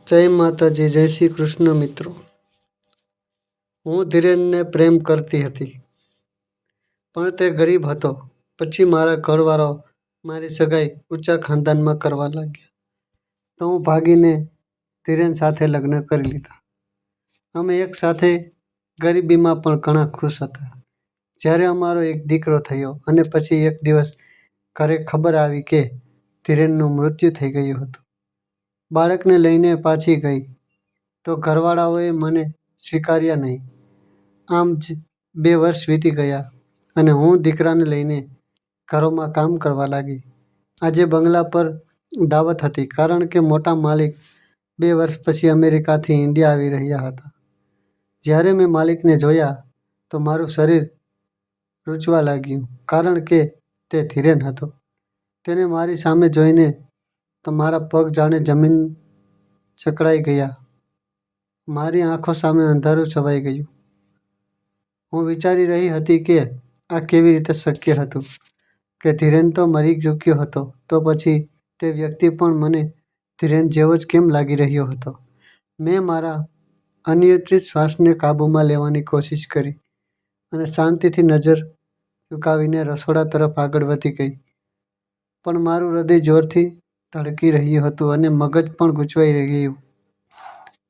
જય માતાજી, જય શ્રી કૃષ્ણ મિત્રો. હું ધીરેનને પ્રેમ કરતી હતી, પણ તે ગરીબ હતો. પછી મારા ઘરવાળો મારી સગાઈ ઊંચા ખાનદાનમાં કરવા લાગ્યા, તો હું ભાગીને ધીરેન સાથે લગ્ન કરી લીધા. અમે એક સાથે ગરીબીમાં પણ ઘણા ખુશ હતા. જ્યારે અમારો એક દીકરો થયો અને પછી એક દિવસ ઘરે ખબર આવી કે ધીરેનનું મૃત્યુ થઈ ગયું હતું. બાળકને લઈને પાછી ગઈ તો ઘરવાળાઓએ મને સ્વીકાર્યા નહીં. આમ જ 2 વર્ષ વીતી ગયા અને હું દીકરાને લઈને ઘરોમાં કામ કરવા લાગી. આજે બંગલા પર દાવત હતી, કારણ કે મોટા માલિક 2 વર્ષ પછી અમેરિકાથી ઇન્ડિયા આવી રહ્યા હતા. જ્યારે મેં માલિકને જોયા તો મારું શરીર રૂંચવા લાગ્યું, કારણ કે તે ધીરેન હતો. તેને મારી સામે જોઈને તો મારા પગ જાણે જમીન જકડાઈ ગયા. મારી આંખો સામે અંધારું છવાઈ ગયું. હું વિચારી રહી હતી કે આ કેવી રીતે શક્ય હતું કે ધીરેન તો મરી ચૂક્યો હતો, તો પછી તે વ્યક્તિ પણ મને ધીરેન જેવો જ કેમ લાગી રહ્યો હતો. મેં મારા અનિયંત્રિત શ્વાસને કાબૂમાં લેવાની કોશિશ કરી અને શાંતિથી નજર ઝુકાવીને રસોડા તરફ આગળ વધી ગઈ. પણ મારું હૃદય જોરથી ધડકી રહ્યું હતું અને મગજ પણ ગૂંચવાઈ ગયું.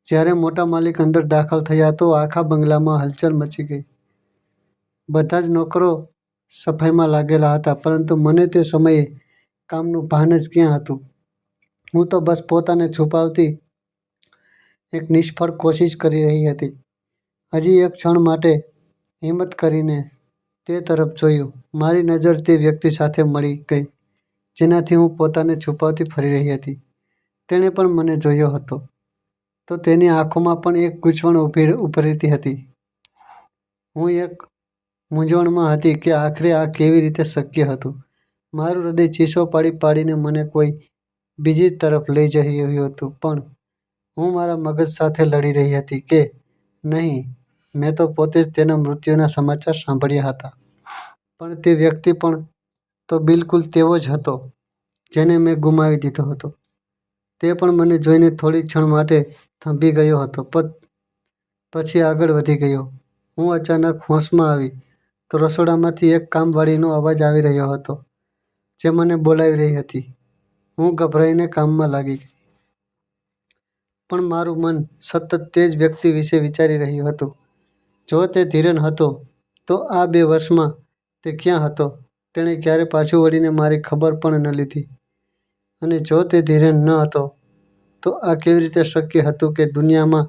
જ્યારે મોટા માલિક અંદર દાખલ થયા તો આખા બંગલામાં હલચલ મચી ગઈ. બધા જ નોકરો સફાઈમાં લાગેલા હતા, પરંતુ મને તે સમયે કામનું ભાન જ ક્યાં હતું. હું તો બસ પોતાને છુપાવતી એક નિષ્ફળ કોશિશ કરી રહી હતી. હજી એક ક્ષણ માટે હિંમત કરીને તે તરફ જોયું. મારી નજર તે વ્યક્તિ સાથે મળી ગઈ જેનાથી હું પોતાને છુપાવતી ફરી રહી હતી. તેણે પણ મને જોયો હતો, તો તેની આંખોમાં પણ એક ગૂંચવણ ઉભરતી હતી. હું એક મૂંઝવણમાં હતી કે આખરે આ કેવી રીતે શક્ય હતું. મારું હૃદય ચીસો પાડી પાડીને મને કોઈ બીજી તરફ લઈ જઈ રહ્યું હતું, પણ હું મારા મગજ સાથે લડી રહી હતી કે નહીં, મેં તો પોતે જ તેના મૃત્યુના સમાચાર સાંભળ્યા હતા. પણ તે વ્યક્તિ પણ તો બિલકુલ તેવો જ હતો જેને મેં ગુમાવી દીધો હતો. તે પણ મને જોઈને થોડી ક્ષણ માટે થંભી ગયો હતો, પછી આગળ વધી ગયો. હું અચાનક હોશમાં આવી તો રસોડામાંથી એક કામવાળીનો અવાજ આવી રહ્યો હતો, જે મને બોલાવી રહી હતી. હું ગભરાઈને કામમાં લાગી ગઈ, પણ મારું મન સતત તે જ વ્યક્તિ વિશે વિચારી રહ્યું હતું. જો તે ધીરેન હતો તો આ 2 વર્ષમાં તે ક્યાં હતો? તેણે ક્યારે પાછું વળીને મારી ખબર પણ ન લીધી. અને જો તે ધીરેન ન હતો તો આ કેવી રીતે શક્ય હતું કે દુનિયામાં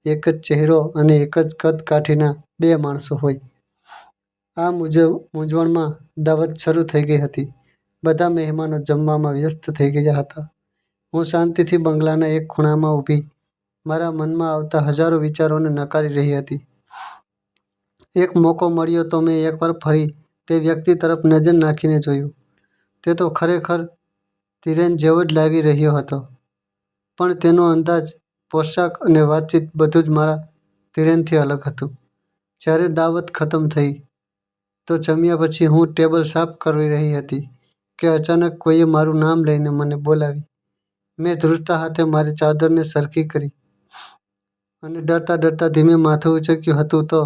એક જ ચહેરો અને એક જ કદ કાઠીના 2 માણસો હોય? આ મૂંઝવણમાં દાવત શરૂ થઈ ગઈ હતી. બધા મહેમાનો જમવામાં વ્યસ્ત થઈ ગયા હતા. હું શાંતિથી બંગલાના એક ખૂણામાં ઊભી મારા મનમાં આવતા હજારો વિચારોને નકારી રહી હતી. એક મોકો મળ્યો તો મેં એકવાર ફરી તે વ્યક્તિ તરફ નજર નાખીને જોયું. તે તો ખરેખર ધીરેન જેવો જ લાગી રહ્યો હતો, પણ તેનો અંદાજ, પોશાક અને વાતચીત બધું જ મારા ધીરેનથી અલગ હતું. જ્યારે દાવત ખતમ થઈ તો જમ્યા પછી હું ટેબલ સાફ કરી રહી હતી કે અચાનક કોઈએ મારું નામ લઈને મને બોલાવી. મેં ધ્રુજતા હાથે મારી ચાદરને સરખી કરી અને ડરતા ડરતા ધીમે માથું ઉંચક્યું હતું તો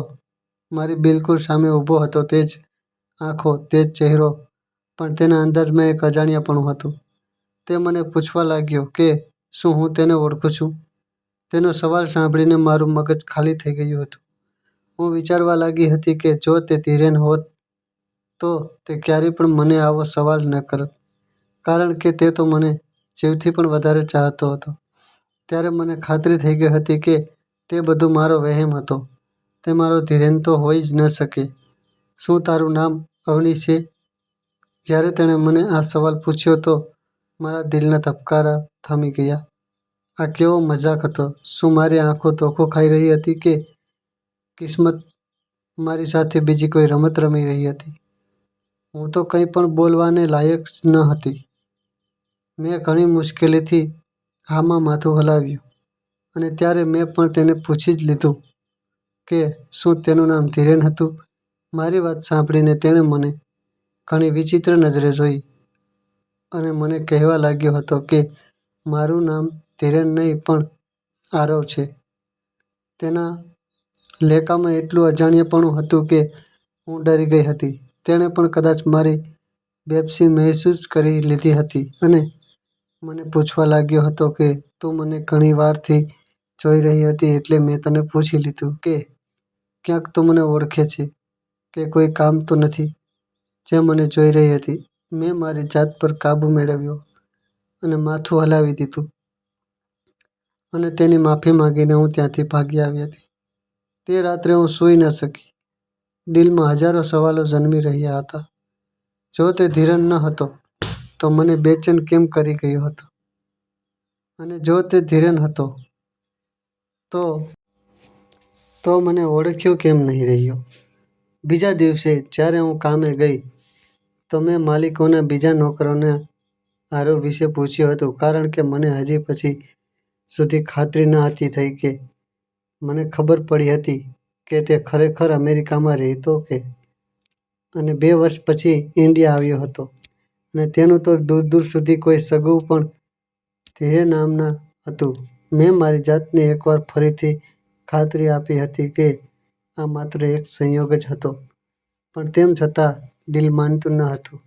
મારી બિલકુલ સામે ઊભો હતો. તે જ આંખો, તે જ ચહેરો, પણ તેના અંદાજમાં એક અજાણ્યાપણું હતું. તે મને પૂછવા લાગ્યો કે શું હું તેને ઓળખું છું? તેનો સવાલ સાંભળીને મારું મગજ ખાલી થઈ ગયું હતું. હું વિચારવા લાગી હતી કે જો તે ધીરેન હોત તો તે ક્યારેય પણ મને આવો સવાલ ન કરત, કારણ કે તે તો મને જીવથી પણ વધારે ચાહતો હતો. ત્યારે મને ખાતરી થઈ ગઈ હતી કે તે બધું મારો વહેમ હતો. તે મારો ધીરેન તો હોઈ જ ન શકે. શું તારું નામ અવની છે? જ્યારે તેણે મને આ સવાલ પૂછ્યો તો મારા દિલના ધબકારા થમી ગયા. આ કેવો મજાક હતો? શું મારી આંખો ધોખો ખાઈ રહી હતી કે કિસ્મત મારી સાથે બીજી કોઈ રમત રમી રહી હતી? હું તો કંઈ પણ બોલવાને લાયક જ ન હતી. મેં ઘણી મુશ્કેલીથી હામાં માથું હલાવ્યું અને ત્યારે મેં પણ તેને પૂછી જ લીધું કે શું તેનું નામ ધીરેન હતું. મારી વાત સાંભળીને તેણે મને ઘણી વિચિત્ર નજરે જોઈ અને મને કહેવા લાગ્યો હતો કે મારું નામ ધીરેન નહીં પણ આરવ છે. તેના લેખામાં એટલું અજાણ્યાપણું હતું કે હું ડરી ગઈ હતી. તેણે પણ કદાચ મારી બેપસી મહેસૂસ કરી લીધી હતી અને મને પૂછવા લાગ્યો હતો કે તું મને ઘણી વારથી જોઈ રહી હતી એટલે મેં તને પૂછી લીધું કે ક્યાંક તું મને ઓળખે છે કે કોઈ કામ તો નથી જે મને જોઈ રહી હતી. મેં મારી જાત પર કાબૂ મેળવ્યો અને માથું હલાવી દીધું અને તેની માફી માંગીને હું ત્યાંથી ભાગી આવી હતી. તે રાત્રે હું સૂઈ ન શકી. દિલમાં હજારો સવાલો જન્મી રહ્યા હતા. જો તે ધીરન ન હતો તો મને બેચેન કેમ કરી ગયો હતો? અને જો તે ધીરન હતો તો મને ઓળખ્યો કેમ નહીં રહ્યો? બીજા દિવસે જ્યારે હું કામે ગઈ તો મેં માલિકોના બીજા નોકરોને આરવ વિશે પૂછ્યું હતું કારણ કે મને હજી પછી સુધી ખાતરી ન હતી થઈ કે મને ખબર પડી હતી કે તે ખરેખર અમેરિકામાં રહેતો કે અને 2 વર્ષ પછી ઇન્ડિયા આવ્યો હતો અને તેનું તો દૂર દૂર સુધી કોઈ સગું પણ ધીરે નામના હતું. મેં મારી જાતને એકવાર ફરીથી ખાતરી આપી હતી કે આ માત્ર એક સંયોગ જ હતો, પણ તેમ છતાં દિલ માનતું ન હતું.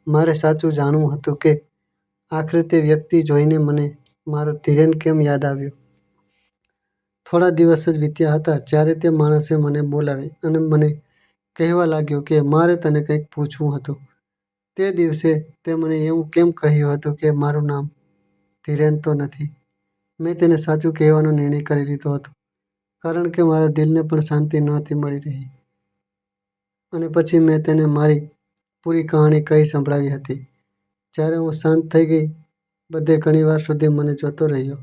મારે સાચું જાણવું હતું કે આખરે તે વ્યક્તિ જોઈને મને મારો ધીરેન કેમ યાદ આવ્યો. થોડા દિવસ જ વીત્યા હતા જ્યારે તે માણસે મને બોલાવી અને મને કહેવા લાગ્યો કે મારે તને કંઈક પૂછવું હતું. તે દિવસે તે મને એવું કેમ કહ્યું હતું કે મારું નામ ધીરેન તો નથી. મેં તેને સાચું કહેવાનો નિર્ણય કરી લીધો હતો કારણ કે મારા દિલને પણ શાંતિ નહોતી મળી રહી. અને પછી મેં તેને મારી પૂરી કહાણી કહી સંભળાવી હતી. જ્યારે હું શાંત થઈ ગઈ, બધે ઘણીવાર સુધી મને જોતો રહ્યો.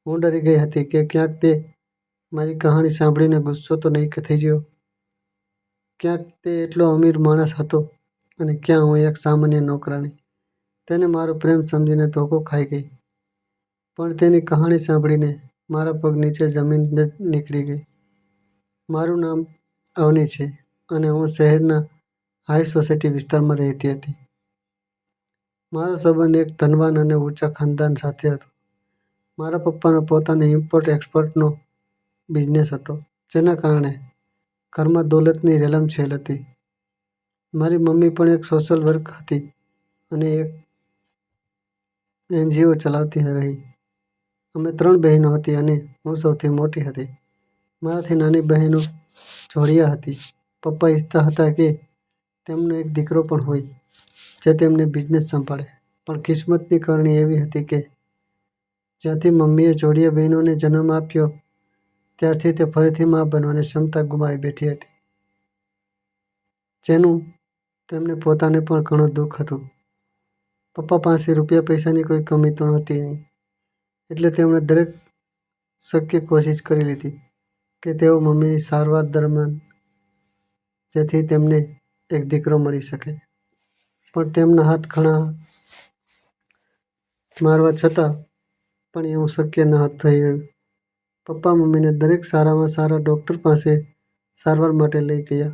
હું ડરી ગઈ હતી કે ક્યાંક તે મારી કહાણી સાંભળીને ગુસ્સો તો નહીં થઈ ગયો. ક્યાંક તે એટલો અમીર માણસ હતો અને ક્યાં હું એક સામાન્ય નોકરાણી. તેને મારો પ્રેમ સમજીને ધોકો ખાઈ ગઈ. પણ તેની કહાણી સાંભળીને મારા પગ નીચે જમીન જ નીકળી ગઈ. મારું નામ અવની છે અને હું શહેરના હાઈ સોસાયટી વિસ્તારમાં રહેતી હતી. મારો સંબંધ એક ધનવાન અને ઊંચા ખાનદાન સાથે હતો. મારા પપ્પાનો પોતાનો ઇમ્પોર્ટ એક્સપોર્ટનો બિઝનેસ હતો, જેના કારણે ઘરમાં દોલતની રેલમછેલ હતી. મારી મમ્મી પણ એક સોશિયલ વર્ક હતી અને એક NGO ચલાવતી રહી. અમે 3 બહેનો હતી અને હું સૌથી મોટી હતી. મારાથી નાની બહેનો જોડિયા હતી. પપ્પા ઈચ્છતા હતા કે તેમનો એક દીકરો પણ હોય જે તેમને બિઝનેસ સંભાળે. પણ કિસ્મતની કરણી એવી હતી કે જ્યાંથી મમ્મીએ જોડિયા બહેનોને જન્મ આપ્યો ત્યારથી તે ફરીથી મા બનવાની ક્ષમતા ગુમાવી બેઠી હતી, જેનું તેમને પોતાને પણ ઘણું દુઃખ હતું. પપ્પા પાસે રૂપિયા પૈસાની કોઈ કમી તો હતી નહીં, એટલે તેમણે દરેક શક્ય કોશિશ કરી લીધી કે તેઓ મમ્મીની સારવાર દરમિયાન જેથી તેમને એક દીકરો મળી શકે. પણ તેમના હાથ ઘણા મારવા છતાં પણ એવું શક્ય ન થયું. પપ્પા મમ્મીને દરેક સારામાં સારા ડૉક્ટર પાસે સારવાર માટે લઈ ગયા,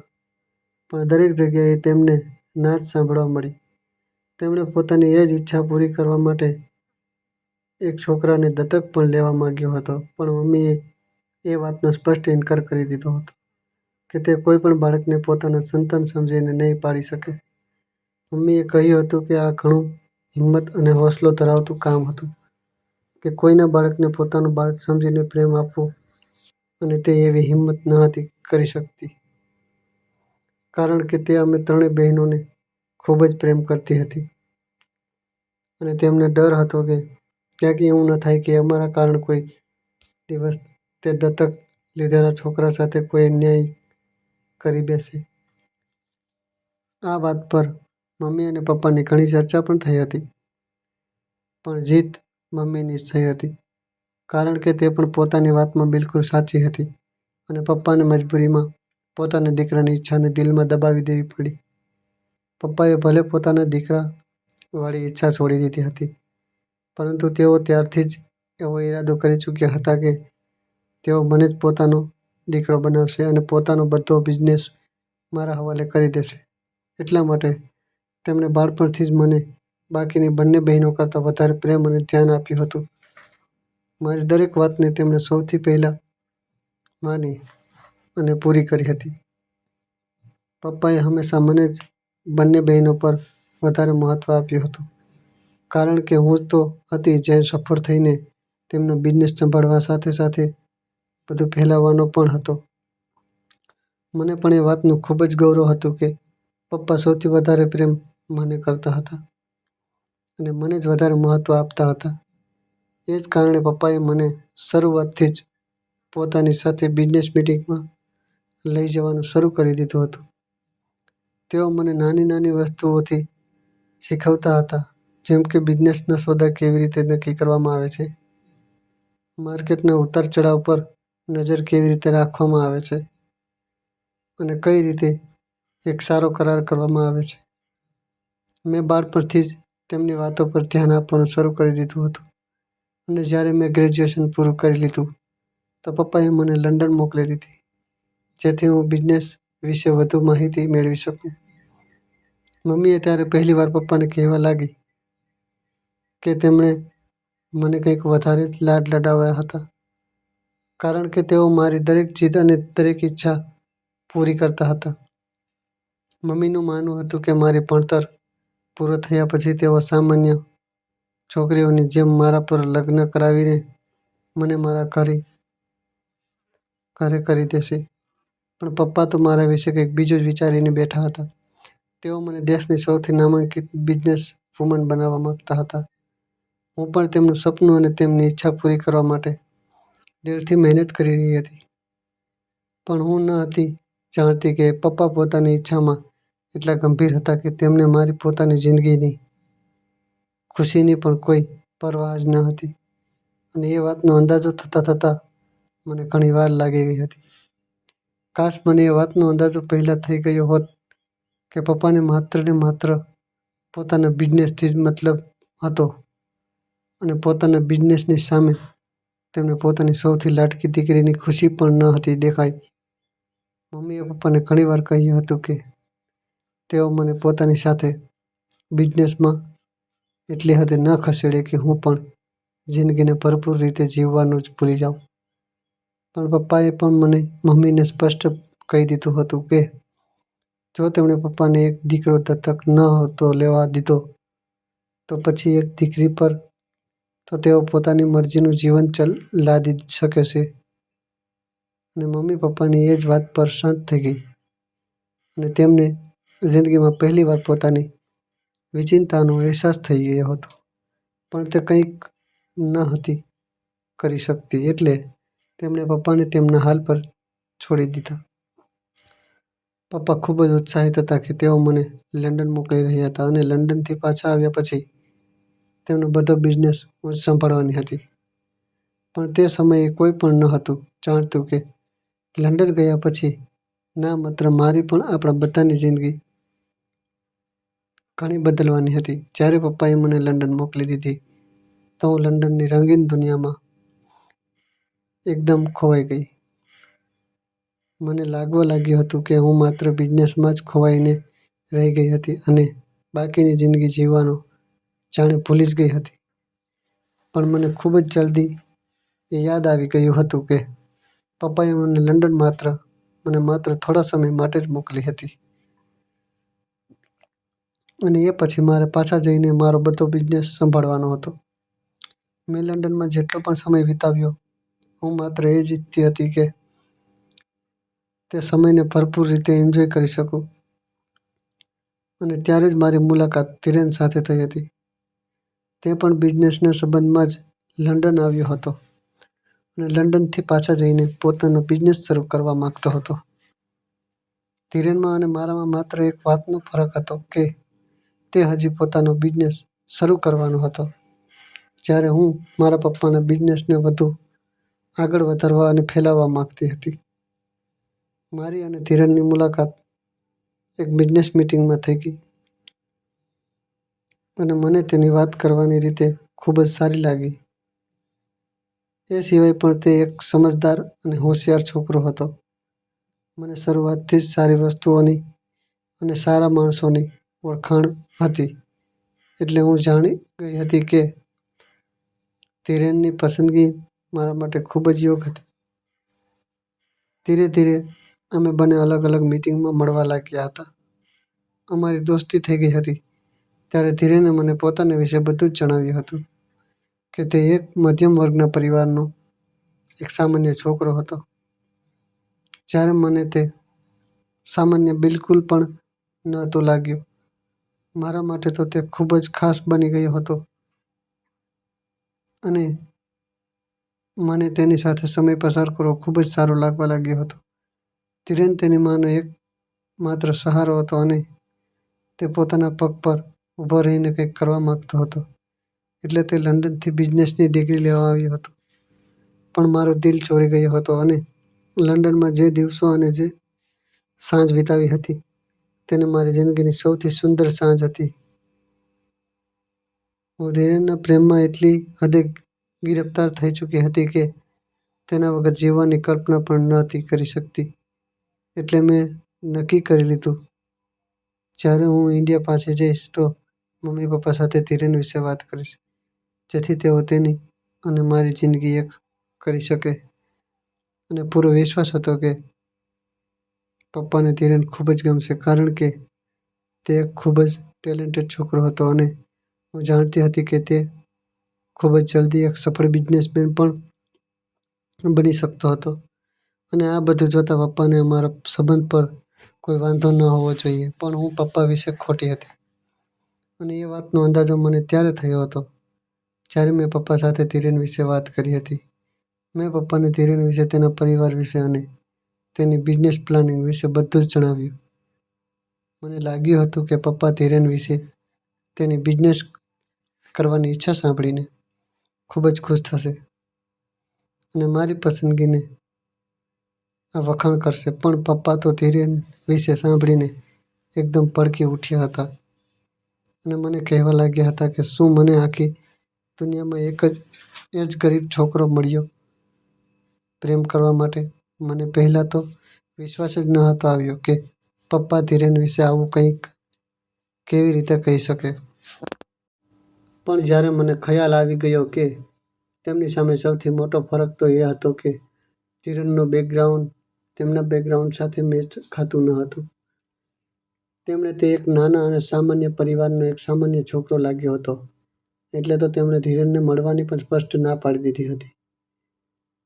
પણ દરેક જગ્યાએ તેમને ના જ સાંભળવા મળી. તેમણે પોતાની એ જ ઈચ્છા પૂરી કરવા માટે એક છોકરાને દત્તક પણ લેવા માંગ્યો હતો, પણ મમ્મીએ એ વાતનો સ્પષ્ટ ઇનકાર કરી દીધો હતો કે તે કોઈ પણ બાળકને પોતાના સંતાન સમજીને નહીં પાડી શકે. મમ્મીએ કહ્યું હતું કે આ ઘણું હિંમત અને હોંસલો ધરાવતું કામ હતું કે કોઈના બાળકને પોતાનું બાળક સમજીને પ્રેમ આપવો, અને તે એવી હિંમત ન હતી કરી શકતી કારણ કે તે અમે 3 બહેનોને ખૂબ જ પ્રેમ કરતી હતી અને તેમને ડર હતો કે ક્યાંક એવું ન થાય કે અમારા કારણે કોઈ દિવસ તે દત્તક લીધેલા છોકરા સાથે કોઈ અન્યાય કરી બેસે. આ વાત પર મમ્મી અને પપ્પાની ઘણી ચર્ચા પણ થઈ હતી, પણ જીત મમ્મીની જ થઈ હતી કારણ કે તે પણ પોતાની વાતમાં બિલકુલ સાચી હતી અને પપ્પાને મજબૂરીમાં પોતાના દીકરાની ઈચ્છાને દિલમાં દબાવી દેવી પડી. પપ્પાએ ભલે પોતાના દીકરા વાળી ઈચ્છા છોડી દીધી હતી, પરંતુ તેઓ ત્યારથી જ એવો ઈરાદો કરી ચૂક્યા હતા કે તેઓ મને જ પોતાનો દીકરો બનાવશે અને પોતાનો બધો બિઝનેસ મારા હવાલે કરી દેશે. એટલા માટે તેમણે બાળપણથી જ મને બાકીની બંને બહેનો કરતાં વધારે પ્રેમ અને ધ્યાન આપ્યું હતું. મારી દરેક વાતને તેમણે સૌથી પહેલાં માની અને પૂરી કરી હતી. પપ્પાએ હંમેશા મને જ બંને બહેનો પર વધારે મહત્ત્વ આપ્યું હતું, કારણ કે હું જ તો હતી જે સફળ થઈને તેમનો બિઝનેસ સંભાળવા સાથે સાથે બધું ફેલાવવાનો પણ હતો. મને પણ એ વાતનું ખૂબ જ ગૌરવ હતું કે પપ્પા સૌથી વધારે પ્રેમ મને કરતા હતા અને મને જ વધારે મહત્ત્વ આપતા હતા. એ જ કારણે પપ્પાએ મને શરૂઆતથી જ પોતાની સાથે બિઝનેસ મીટિંગમાં લઈ જવાનું શરૂ કરી દીધું હતું. તેઓ મને નાની નાની વસ્તુઓથી શીખવતા હતા, જેમ કે બિઝનેસના સોદા કેવી રીતે નક્કી કરવામાં આવે છે, માર્કેટના ઉતાર ચઢાવ પર નજર કેવી રીતે રાખવામાં આવે છે અને કઈ રીતે એક સારો કરાર કરવામાં આવે છે. મેં બાળપણથી જ તેમની વાતો પર ધ્યાન આપવાનું શરૂ કરી દીધું હતું અને જ્યારે મેં ગ્રેજ્યુએશન પૂરું કરી લીધું તો પપ્પાએ મને લંડન મોકલી દીધી, જેથી હું બિઝનેસ વિશે વધુ માહિતી મેળવી શકું. મમ્મીએ ત્યારે પહેલીવાર પપ્પાને કહેવા લાગી કે તેમણે મને કંઈક વધારે જ લાડ લડાવ્યા હતા, કારણ કે તેઓ મારી દરેક જીદ અને દરેક ઈચ્છા પૂરી કરતા હતા. મમ્મીનું માનવું હતું કે મારી ભણતર પૂરું થયા પછી તેઓ સામાન્ય છોકરીઓની જેમ મારા પર લગ્ન કરાવીને મને મારા ઘરે કરી દેશે. પણ પપ્પા તો મારા વિશે કંઈક બીજું જ વિચારીને બેઠા હતા. તેઓ મને દેશની સૌથી નામાંકિત બિઝનેસ વુમન બનાવવા માંગતા હતા. હું પણ તેમનું સપનું અને તેમની ઈચ્છા પૂરી કરવા માટે દિલથી મહેનત કરી રહી હતી. પણ હું ન હતી જાણતી કે પપ્પા પોતાની ઈચ્છામાં એટલા ગંભીર હતા કે તેમને મારી પોતાની જિંદગીની ખુશીની પણ કોઈ પરવાહ જ ન હતી. અને એ વાતનો અંદાજો થતાં થતાં મને ઘણી વાર લાગી ગઈ હતી. કાશ મને એ વાતનો અંદાજો પહેલાં થઈ ગયો હોત કે પપ્પાને માત્ર ને માત્ર પોતાના બિઝનેસથી જ મતલબ હતો અને પોતાના બિઝનેસની સામે તેમને પોતાની સૌથી લાડકી દીકરીની ખુશી પણ ન હતી દેખાઈ. મમ્મીએ પપ્પાને ઘણીવાર કહ્યું હતું કે તેઓ મને પોતાની સાથે બિઝનેસમાં એટલી હદે ન ખસેડે કે હું પણ જિંદગીને ભરપૂર રીતે જીવવાનું જ ભૂલી જાઉં. પણ પપ્પાએ પણ મને મમ્મીને સ્પષ્ટ કહી દીધું હતું કે જો તેમણે પપ્પાને એક દીકરો દત્તક ન હતો લેવા દીધો તો પછી એક દીકરી પર તો તેઓ પોતાની મરજીનું જીવન લાદી શકે છે. અને મમ્મી પપ્પાની એ જ વાત પર શાંત થઈ ગઈ અને તેમને જિંદગીમાં પહેલીવાર પોતાની વિચિંતાનો અહેસાસ થઈ ગયો હતો. પણ તે કંઈક ન હતી કરી શકતી, એટલે તેમણે પપ્પાને તેમના હાલ પર છોડી દીધા. પપ્પા ખૂબ જ ઉત્સાહિત હતા કે તેઓ મને લંડન મોકલી રહ્યા હતા અને લંડનથી પાછા આવ્યા પછી તેમનો બધો બિઝનેસ હું જ સંભાળવાની હતી. પણ તે સમયે કોઈ પણ ન હતું જાણતું કે લંડન ગયા પછી ના માત્ર મારી પણ આપણા બધાની જિંદગી ઘણી બદલવાની હતી. જ્યારે પપ્પાએ મને લંડન મોકલી દીધી તો હું લંડનની રંગીન દુનિયામાં એકદમ ખોવાઈ ગઈ. મને લાગવા લાગ્યું હતું કે હું માત્ર બિઝનેસમાં જ ખોવાઈને રહી ગઈ હતી અને બાકીની જિંદગી જીવવાનું જાણે ભૂલી જ ગઈ હતી. પણ મને ખૂબ જ જલ્દી એ યાદ આવી ગયું હતું કે પપ્પાએ મને માત્ર થોડા સમય માટે જ મોકલી હતી અને એ પછી મારે પાછા જઈને મારો બધો બિઝનેસ સંભાળવાનો હતો. મેં લંડનમાં જેટલો પણ સમય વિતાવ્યો, હું માત્ર એ જ ઈચ્છતી હતી કે તે સમયને ભરપૂર રીતે એન્જોય કરી શકું. અને ત્યારે જ મારી મુલાકાત ધીરેન સાથે થઈ હતી. તે પણ બિઝનેસના સંબંધમાં જ લંડન આવ્યો હતો અને લંડનથી પાછા જઈને પોતાનો બિઝનેસ શરૂ કરવા માંગતો હતો. ધીરેનમાં અને મારામાં માત્ર એક વાતનો ફરક હતો કે તે હજી પોતાનો બિઝનેસ શરૂ કરવાનો હતો, જ્યારે હું મારા પપ્પાના બિઝનેસને વધુ આગળ વધારવા અને ફેલાવવા માંગતી હતી. મારી અને ધીરેનની મુલાકાત એક બિઝનેસ મીટિંગમાં થઈ ગઈ અને મને તેની વાત કરવાની રીતે ખૂબ જ સારી લાગી. એ સિવાય પણ તે એક સમજદાર અને હોશિયાર છોકરો હતો. મને શરૂઆતથી જ સારી વસ્તુઓની અને સારા માણસોની ઓળખાણ હતી, એટલે હું જાણી ગઈ હતી કે ધીરેનની પસંદગી મારા માટે ખૂબ જ યોગ્ય હતી. ધીરે ધીરે અમે બંને અલગ અલગ મીટિંગમાં મળવા લાગ્યા હતા. અમારી દોસ્તી થઈ ગઈ હતી. ત્યારે ધીરેને મને પોતાના વિશે બધું જ જણાવ્યું હતું કે તે એક મધ્યમ વર્ગના પરિવારનો એક સામાન્ય છોકરો હતો. જ્યારે મને તે સામાન્ય બિલકુલ પણ નહોતું લાગ્યું. મારા માટે તો તે ખૂબ જ ખાસ બની ગયો હતો અને મને તેની સાથે સમય પસાર કરવો ખૂબ જ સારો લાગવા લાગ્યો હતો. ધીરેન તેની માનો એક માત્ર સહારો હતો અને તે પોતાના પગ પર ઊભો રહીને કંઈક કરવા માંગતો હતો. એટલે તે લંડનથી બિઝનેસની ડિગ્રી લેવા આવ્યો હતો. પણ મારો દિલ ચોરી ગયો હતો અને લંડનમાં જે દિવસો અને જે સાંજ વિતાવી હતી તેને મારી જિંદગીની સૌથી સુંદર સાંજ હતી. હું ધીરેનના પ્રેમમાં એટલી હદે ગિરફ્તાર થઈ ચૂકી હતી કે તેના વગર જીવવાની કલ્પના પણ નહોતી કરી શકતી. એટલે મેં નક્કી કરી લીધું, જ્યારે હું ઇન્ડિયા પાછી જઈશ તો મમ્મી પપ્પા સાથે ધીરેન વિશે વાત કરીશ, જેથી તેઓ તેની અને મારી જિંદગી એક કરી શકે. અને પૂરો વિશ્વાસ હતો કે પપ્પાને ધીરેન ખૂબ જ ગમશે, કારણ કે તે એક ખૂબ જ ટેલેન્ટેડ છોકરો હતો અને હું જાણતી હતી કે તે ખૂબ જ જલ્દી એક સફળ બિઝનેસમેન પણ બની શકતો હતો. અને આ બધું જોતાં પપ્પાને અમારા સંબંધ પર કોઈ વાંધો ન હોવો જોઈએ, પણ હું પપ્પા વિશે ખોટી હતી. અને એ વાતનો અંદાજો મને ત્યારે થયો હતો જ્યારે મેં પપ્પા સાથે ધીરેન વિશે વાત કરી હતી. મેં પપ્પાને ધીરેન વિશે, તેના પરિવાર વિશે અને તેની બિઝનેસ પ્લાનિંગ વિશે બધું જ જણાવ્યું. મને લાગ્યું હતું કે પપ્પા ધીરેન વિશે તેની બિઝનેસ કરવાની ઈચ્છા સાંભળીને ખૂબ જ ખુશ થશે અને મારી પસંદગીને આ વખાણ કરશે. પણ પપ્પા તો ધીરેન વિશે સાંભળીને એકદમ ભડકી ઉઠ્યા હતા અને મને કહેવા લાગ્યા હતા કે શું મને આખી દુનિયામાં એ જ ગરીબ છોકરો મળ્યો પ્રેમ કરવા માટે. મને પહેલાં તો વિશ્વાસ જ નહોતો આવ્યો કે પપ્પા ધીરેન વિશે આવું કંઈક કેવી રીતે કહી શકે. પણ જ્યારે મને ખ્યાલ આવી ગયો કે તેમની સામે સૌથી મોટો ફરક તો એ હતો કે ધીરેનનું બેકગ્રાઉન્ડ તેમના બેકગ્રાઉન્ડ સાથે મેચ ખાતું ન હતું. તેમણે તે એક નાના અને સામાન્ય પરિવારનો એક સામાન્ય છોકરો લાગ્યો હતો. એટલે તો તેમણે ધીરેનને મળવાની પણ સ્પષ્ટ ના પાડી દીધી હતી.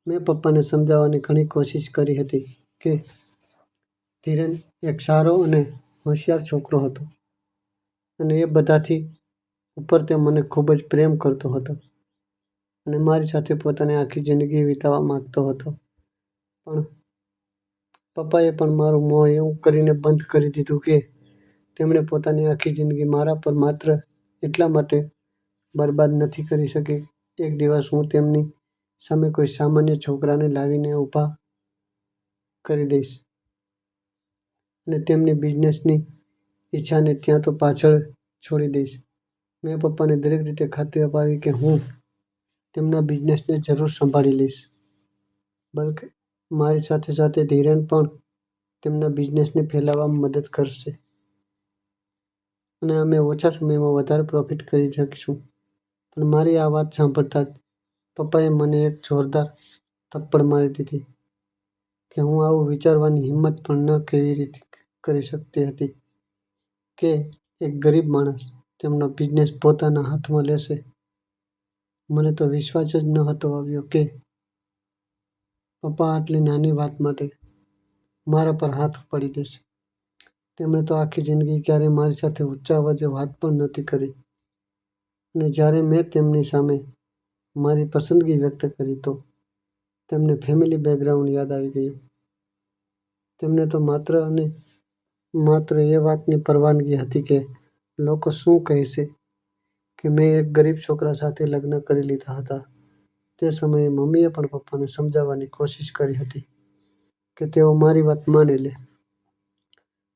મેં પપ્પાને સમજાવવાની ઘણી કોશિશ કરી હતી કે ધીરેન એક સારો અને હોશિયાર છોકરો હતો અને એ બધાથી ઉપર તે મને ખૂબ જ પ્રેમ કરતો હતો અને મારી સાથે પોતાની આખી જિંદગી વિતાવવા માંગતો હતો. પણ પપ્પાએ પણ મારું મોં એવું કરીને બંધ કરી દીધું કે તેમણે પોતાની આખી જિંદગી મારા પર માત્ર એટલા માટે બરબાદ નથી કરી શકી. એક દિવસ હું તેમની સામે કોઈ સામાન્ય છોકરાને લાવીને ઊભા કરી દઈશ અને તેમની બિઝનેસની ઈચ્છાને ત્યાં તો પાછળ છોડી દઈશ. મેં પપ્પાને દરેક રીતે ખાતરી અપાવી કે હું તેમના બિઝનેસને જરૂર સંભાળી લઈશ. બલ્કે મારી સાથે સાથે ધીરેન પણ તેમના બિઝનેસને ફેલાવવામાં મદદ કરશે અને અમે ઓછા સમયમાં વધારે પ્રોફિટ કરી શકીશું. પણ મારી આ વાત સાંભળતા જ પપ્પાએ મને એક જોરદાર થપ્પડ મારી દીધી કે હું આવું વિચારવાની હિંમત પણ ન કેવી રીતે કરી શકતી હતી કે એક ગરીબ માણસ તેમનો બિઝનેસ પોતાના હાથમાં લેશે. મને તો વિશ્વાસ જ નહોતો આવ્યો કે પપ્પા આટલી નાની વાત માટે મારા પર હાથ ઉપાડી દેશે. તેમણે તો આખી જિંદગી ક્યારેય મારી સાથે ઊંચા અવાજે વાત પણ નહોતી કરી અને જ્યારે મેં તેમની સામે મારી પસંદગી વ્યક્ત કરી તો તેમને ફેમિલી બેકગ્રાઉન્ડ યાદ આવી ગયું. તેમને તો માત્ર અને માત્ર એ વાતની પરવાનગી હતી કે લોકો શું કહેશે કે મેં એક ગરીબ છોકરા સાથે લગ્ન કરી લીધા હતા. તે સમયે મમ્મીએ પણ પપ્પાને સમજાવવાની કોશિશ કરી હતી કે તેઓ મારી વાત માની લે,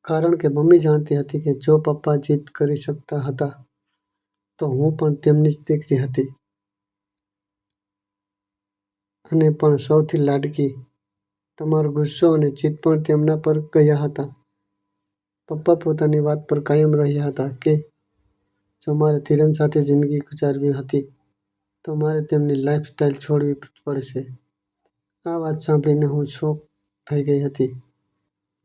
કારણ કે મમ્મી જાણતી હતી કે જો પપ્પા જીદ કરી શકતા હતા તો હું પણ તેમની જ દીકરી હતી અને પણ સૌથી લાડકી. તમારો ગુસ્સો અને જીદ પણ તેમના પર ગયા હતા. પપ્પા પોતાની વાત પર કાયમ રહ્યા હતા કે જો મારે ધીરેન સાથે જિંદગી ગુજારવી હતી તો મારે તેમની લાઈફસ્ટાઈલ છોડવી પડશે. આ વાત સાંભળીને હું શોક થઈ ગઈ હતી.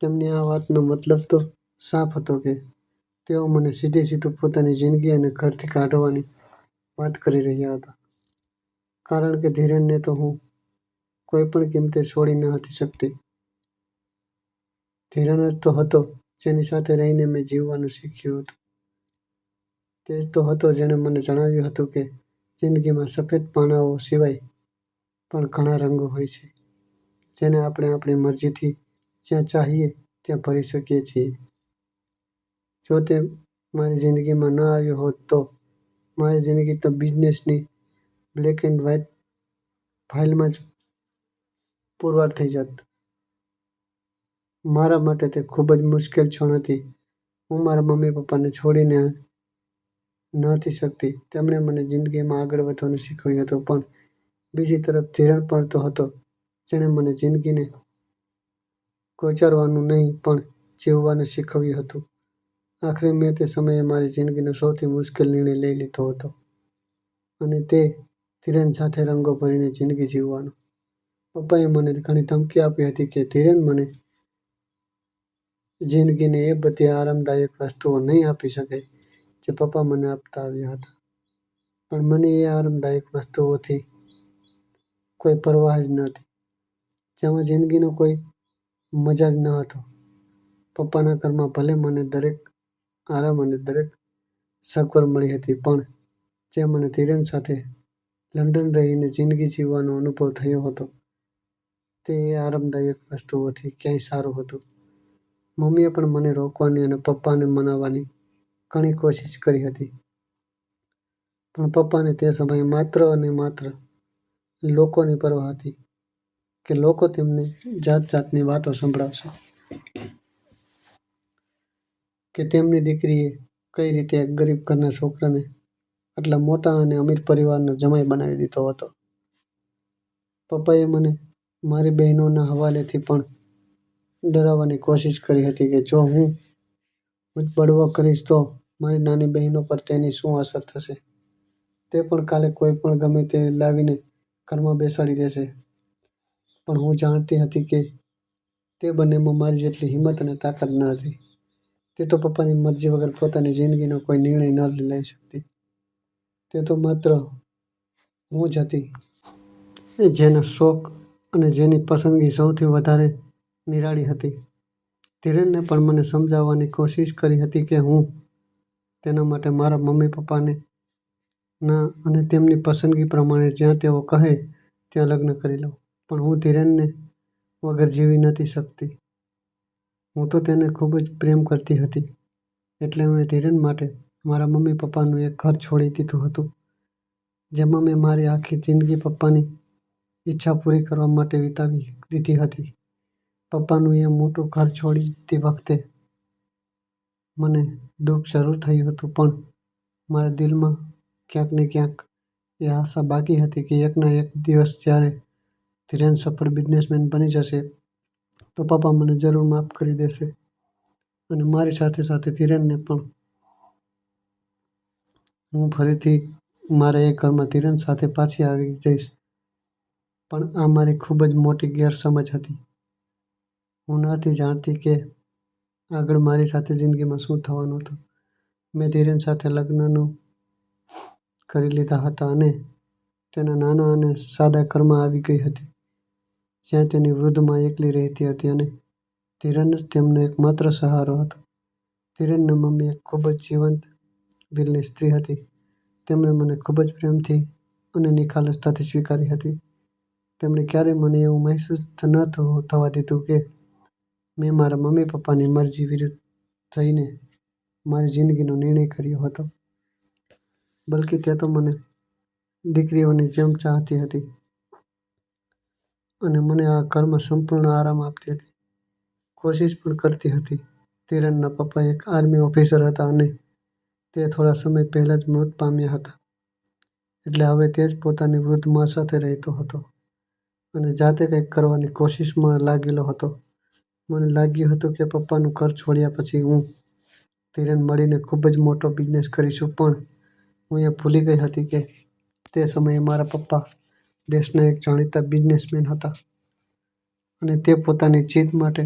તેમની આ વાતનો મતલબ તો સાફ હતો કે તેઓ મને સીધું પોતાની જિંદગી અને ઘરથી કાઢવાની વાત કરી રહ્યા હતા. કારણ કે ધીરેનને તો હું કોઈ પણ કિંમતે છોડી ન હતી શકતી. ધીરન જ તો હતો જેની સાથે રહીને મેં જીવવાનું શીખ્યું હતું. તે જ તો હતો જેણે મને જણાવ્યું હતું કે જિંદગીમાં સફેદ પાનાઓ સિવાય પણ ઘણા રંગો હોય છે, જેને આપણે આપણી મરજીથી જ્યાં ચાહીએ ત્યાં ભરી શકીએ છીએ. જો તે મારી જિંદગીમાં ન આવ્યો હોત તો મારી જિંદગી તો બિઝનેસની બ્લેક એન્ડ વ્હાઇટ ફાઇલમાં જ પુરવાર થઈ જાત. મારા માટે તે ખૂબ જ મુશ્કેલ ક્ષણ હતી. હું મારા મમ્મી પપ્પાને છોડીને ન હતી શકતી. તેમણે મને જિંદગીમાં આગળ વધવાનું શીખવ્યું હતું, પણ બીજી તરફ ધીરન પણ તો હતો જેણે મને જિંદગીને ગોચરવાનું નહીં પણ જીવવાનું શીખવ્યું હતું. આખરે મેં તે સમયે મારી જિંદગીનો સૌથી મુશ્કેલ નિર્ણય લઈ લીધો હતો, અને તે ધીરેન સાથે રંગો ભરીને જિંદગી જીવવાનો. પપ્પાએ મને ઘણી ધમકી આપી હતી કે ધીરેન મને જિંદગીને એ બધી આરામદાયક વસ્તુઓ નહીં આપી શકે જે પપ્પા મને આપતા આવ્યા હતા. પણ મને એ આરામદાયક વસ્તુઓથી કોઈ પરવાહ જ નહોતી, જેમાં જિંદગીનો કોઈ મજા જ ન હતો. પપ્પાના ઘરમાં ભલે મને દરેક આરામ અને દરેક સગવડ મળી હતી, પણ જે મને ધીરેન સાથે લંડન રહીને જિંદગી જીવવાનો અનુભવ થયો હતો તે એ આરામદાયક વસ્તુઓથી ક્યાંય સારું હતું. મમ્મીએ પણ મને રોકવાની અને પપ્પાને મનાવવાની ઘણી કોશિશ કરી હતી, પણ પપ્પાને તે સમયે માત્ર અને માત્ર લોકોની પરવા હતી કે લોકો તેમને જાત જાતની વાતો સંભળાવશે કે તેમની દીકરીએ કઈ રીતે એક ગરીબ ઘરના છોકરાને આટલા મોટા અને અમીર પરિવારનો જમાઈ બનાવી દીધો હતો. પપ્પાએ મને મારી બહેનોના હવાલેથી પણ ડરાવવાની કોશિશ કરી હતી કે જો હું બળવો કરીશ તો મારી નાની બહેનો પર તેની શું અસર થશે. તે પણ કાલે કોઈ પણ ગમે તે લાવીને ઘરમાં બેસાડી દેશે. પણ હું જાણતી હતી કે તે બંનેમાં મારી જેટલી હિંમત અને તાકાત ન હતી. તે તો પપ્પાની મરજી વગર પોતાની જિંદગીનો કોઈ નિર્ણય ન લઈ શકતી. તે તો માત્ર હું જ હતી જેનો શોખ અને જેની પસંદગી સૌથી વધારે નિરાળી હતી. ધીરેનને પણ મને સમજાવવાની કોશિશ કરી હતી કે હું તેના માટે મારા મમ્મી પપ્પાને ના અને તેમની પસંદગી પ્રમાણે જ્યાં તેઓ કહે ત્યાં લગ્ન કરી લઉં. પણ હું ધીરેનને વગર જીવી નહોતી શકતી. હું તો તેને ખૂબ જ પ્રેમ કરતી હતી, એટલે મેં ધીરેન માટે મારા મમ્મી પપ્પાનું એક ઘર છોડી દીધું હતું, જેમાં મેં મારી આખી જિંદગી પપ્પાની ઈચ્છા પૂરી કરવા માટે વિતાવી દીધી હતી. પપ્પાનું એ મોટું ઘર છોડતી વખતે મને દુઃખ જરૂર થયું હતું, પણ મારા દિલમાં ક્યાંક ને ક્યાંક એ આશા બાકી હતી કે એકના એક દિવસ જ્યારે ધીરેન સફળ બિઝનેસમેન બની જશે તો પપ્પા મને જરૂર માફ કરી દેશે અને મારી સાથે સાથે ધીરેનને પણ હું ફરીથી મારા એ ઘરમાં ધીરેન સાથે પાછી આવી જઈશ. પણ આ મારી ખૂબ જ મોટી ગેરસમજ હતી. હું નહોતી જાણતી કે આગળ મારી સાથે જિંદગીમાં શું થવાનું હતું. મેં ધીરેન સાથે લગ્નનું કરી લીધા હતા અને તેના નાના અને સાદા ઘરમાં આવી ગઈ હતી, જ્યાં તેની વૃદ્ધ માં એકલી રહેતી હતી અને ધીરેન જ તેમનો એકમાત્ર સહારો હતો. ધીરેનના મમ્મી એક ખૂબ જ જીવંત દિલની સ્ત્રી હતી. તેમણે મને ખૂબ જ પ્રેમથી અને નિખાલસતાથી સ્વીકારી હતી. તેમણે ક્યારેય મને એવું મહેસૂસ ન થવા દીધું કે મેં મારા મમ્મી પપ્પાની મરજી વિરુદ્ધ થઈને મારી જિંદગીનો નિર્ણય કર્યો હતો. બલ્કે તે તો મને દીકરીઓની જેમ ચાહતી હતી અને મને આ ઘરમાં સંપૂર્ણ આરામ આપતી હતી. કોશિશ પણ કરતી હતી. ધીરેનના પપ્પા એક આર્મી ઓફિસર હતા અને તે થોડા સમય પહેલા જ મૃત પામ્યા હતા. એટલે હવે તે જ પોતાની વૃદ્ધ માં સાથે રહેતો હતો અને જાતે કંઈક કરવાની કોશિશમાં લાગેલો હતો. મને લાગ્યું હતું કે પપ્પાનું ઘર છોડ્યા પછી હું ધીરેન મળીને ખૂબ જ મોટો બિઝનેસ કરીશું, પણ હું એ ભૂલી ગઈ હતી કે તે સમયે મારા પપ્પા દેશના એક જાણીતા બિઝનેસમેન હતા અને તે પોતાની જીત માટે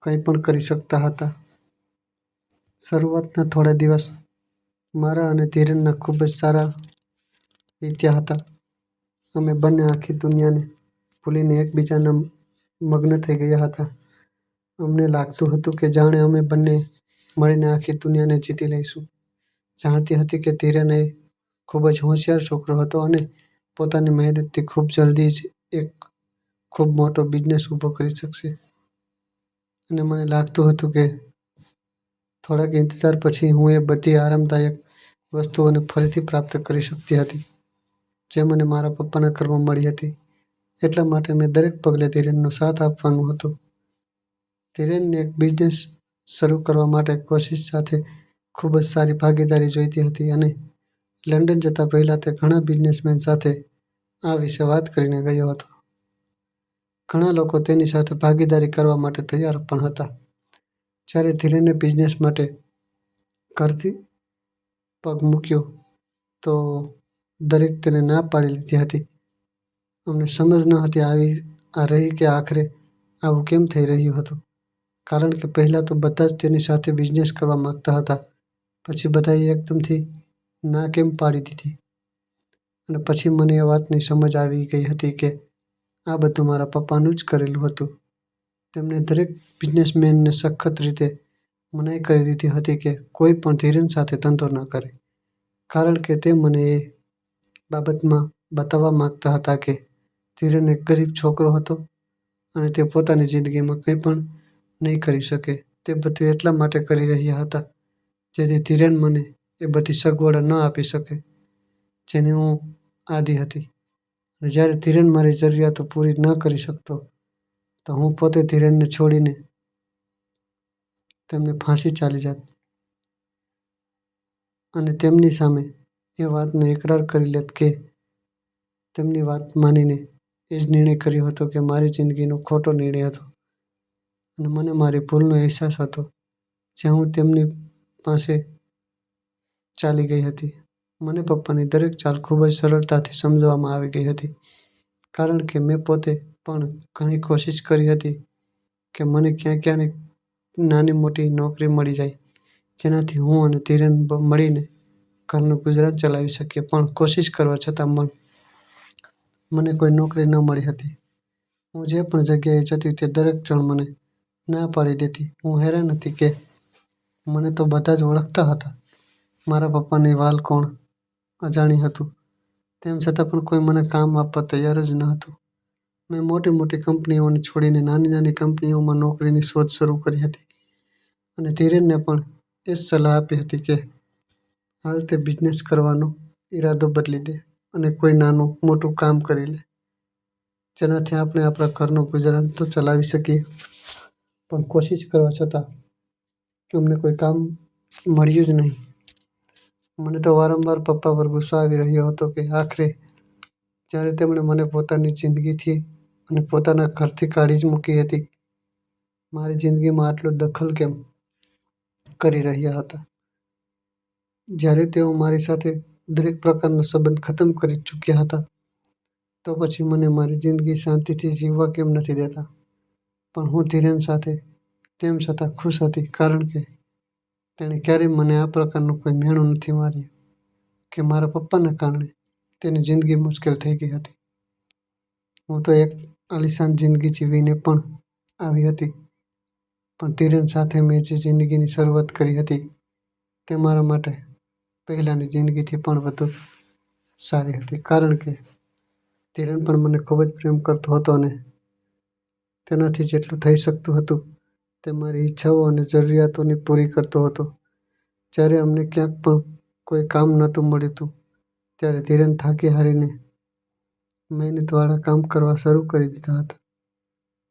કંઈ પણ કરી શકતા હતા. શરૂઆતના થોડા દિવસ મારા અને ધીરેનના ખૂબ જ સારા વીત્યા હતા. અમે બંને આખી દુનિયાને ભૂલીને એકબીજાના મગ્ન થઈ ગયા હતા. અમને લાગતું હતું કે જાણે અમે બંને મળીને આખી દુનિયાને જીતી લઈશું. જાણતી હતી કે ધીરેન એ ખૂબ જ હોશિયાર છોકરો હતો અને પોતાની મહેનતથી ખૂબ જલ્દી જ એક ખૂબ મોટો બિઝનેસ ઊભો કરી શકશે. અને મને લાગતું હતું કે થોડાક ઇંતજાર પછી હું એ બધી આરામદાયક વસ્તુઓને ફરીથી પ્રાપ્ત કરી શકતી હતી, જે મને મારા પપ્પાના ઘરમાં મળી હતી. એટલા માટે મેં દરેક પગલે ધીરેનનો સાથ આપવાનો હતો. ધીરેનને એક બિઝનેસ શરૂ કરવા માટે કોશિશ સાથે ખૂબ જ સારી ભાગીદારી જોઈતી હતી અને લંડન જતા પહેલાં તે ઘણા બિઝનેસમેન સાથે આ વિશે વાત કરીને ગયો હતો. ઘણા લોકો તેની સાથે ભાગીદારી કરવા માટે તૈયાર પણ હતા. જ્યારે ધીરેને બિઝનેસ માટે ઘરથી પગ મૂક્યો તો દરેક તેને ના પાડી લીધી હતી. અમને સમજ ન હતી આ રહી કે આખરે આવું કેમ થઈ રહ્યું હતું. કારણ કે પહેલાં તો બધા જ તેની સાથે બિઝનેસ કરવા માંગતા હતા. પછી બધાએ એકદમથી ના કેમ પાડી દીધી. અને પછી મને એ વાતની સમજ આવી ગઈ હતી કે આ બધું મારા પપ્પાનું જ કરેલું હતું. તેમણે દરેક બિઝનેસમેનને સખત રીતે મનાઈ કરી દીધી હતી કે કોઈ પણ ધીરેન સાથે ધંધો ન કરે. કારણ કે તે મને એ બાબતમાં બતાવવા માંગતા હતા કે ધીરેન એક ગરીબ છોકરો હતો અને તે પોતાની જિંદગીમાં કંઈ પણ નહીં કરી શકે. તે બધું એટલા માટે કરી રહ્યા હતા જેથી ધીરેન મને એ બધી સગવડો ન આપી શકે જેની હું આદી હતી. અને જ્યારે ધીરેન મારી જરૂરિયાતો પૂરી ન કરી શકતો તો હું પોતે ધીરેનને છોડીને તેમને ફાંસી ચાલી જાત અને તેમની સામે એ વાતનો ઇકરાર કરી લેત કે તેમની વાત માનીને એ જ નિર્ણય કર્યો હતો કે મારી જિંદગીનો ખોટો નિર્ણય હતો અને મને મારી ભૂલનો અહેસાસ હતો, જે હું તેમની પાસે ચાલી ગઈ હતી. મને પપ્પાની દરેક ચાલ ખૂબ જ સરળતાથી સમજવામાં આવી ગઈ હતી, કારણ કે મેં પોતે પણ ઘણી કોશિશ કરી હતી કે મને ક્યાંક નાની મોટી નોકરી મળી જાય, જેનાથી હું અને ધીરેન મળીને ઘરનું ગુજરાન ચલાવી શકીએ. પણ કોશિશ કરવા છતાં મને કોઈ નોકરી ન મળી હતી. હું જે પણ જગ્યાએ જતી તે દરેક જણ મને ના પાડી દેતી. હું હેરાન હતી કે મને તો બધા જ ઓળખતા હતા. મારા પપ્પાની વ્હાલ કોણ અજાણી હતું, તેમ છતાં પણ કોઈ મને કામ આપવા તૈયાર જ ન હતું. મેં મોટી મોટી કંપનીઓને છોડીને નાની નાની કંપનીઓમાં નોકરીની શોધ શરૂ કરી હતી અને ધીરેનને પણ એ જ સલાહ આપી હતી કે હાલ તે બિઝનેસ કરવાનો ઈરાદો બદલી દે અને કોઈ નાનું મોટું કામ કરી લે, જેનાથી આપણે આપણા ઘરનું ગુજરાન તો ચલાવી શકીએ. પણ કોશિશ કરવા છતાં અમને કોઈ કામ મળ્યું જ નહીં. મને તો વારંવાર પપ્પા પર ગુસ્સો આવી રહ્યો હતો કે આખરે જ્યારે તેમણે મને પોતાની જિંદગીથી અને પોતાના ઘરથી કાઢી જ મૂકી હતી, મારી જિંદગીમાં આટલો દખલ કેમ કરી રહ્યા હતા. જ્યારે તેઓ મારી સાથે દરેક પ્રકારનો સંબંધ ખતમ કરી ચૂક્યા હતા, તો પછી મને મારી જિંદગી શાંતિથી જીવવા કેમ નથી દેતા. પણ હું ધીરેન સાથે તેમ છતાં ખુશ હતી, કારણ કે તેણે ક્યારેય મને આ પ્રકારનું કોઈ મેણું નથી માર્યું કે મારા પપ્પાના કારણે તેની જિંદગી મુશ્કેલ થઈ ગઈ હતી. હું તો એક આલીશાન જિંદગી જીવીને પણ આવી હતી, પણ ધીરેન સાથે મેં જે જિંદગીની શરૂઆત કરી હતી તે મારા માટે પહેલાંની જિંદગીથી પણ વધુ સારી હતી. કારણ કે ધીરેન પણ મને ખૂબ જ પ્રેમ કરતો હતો અને તેનાથી જેટલું થઈ શકતું હતું તે મારી ઈચ્છાઓ અને જરૂરિયાતોને પૂરી કરતો હતો. જ્યારે અમને ક્યાંક પણ કોઈ કામ નહોતું મળતું ત્યારે ધીરેન થાકી હારીને મહેનતવાળા કામ કરવા શરૂ કરી દીધા હતા.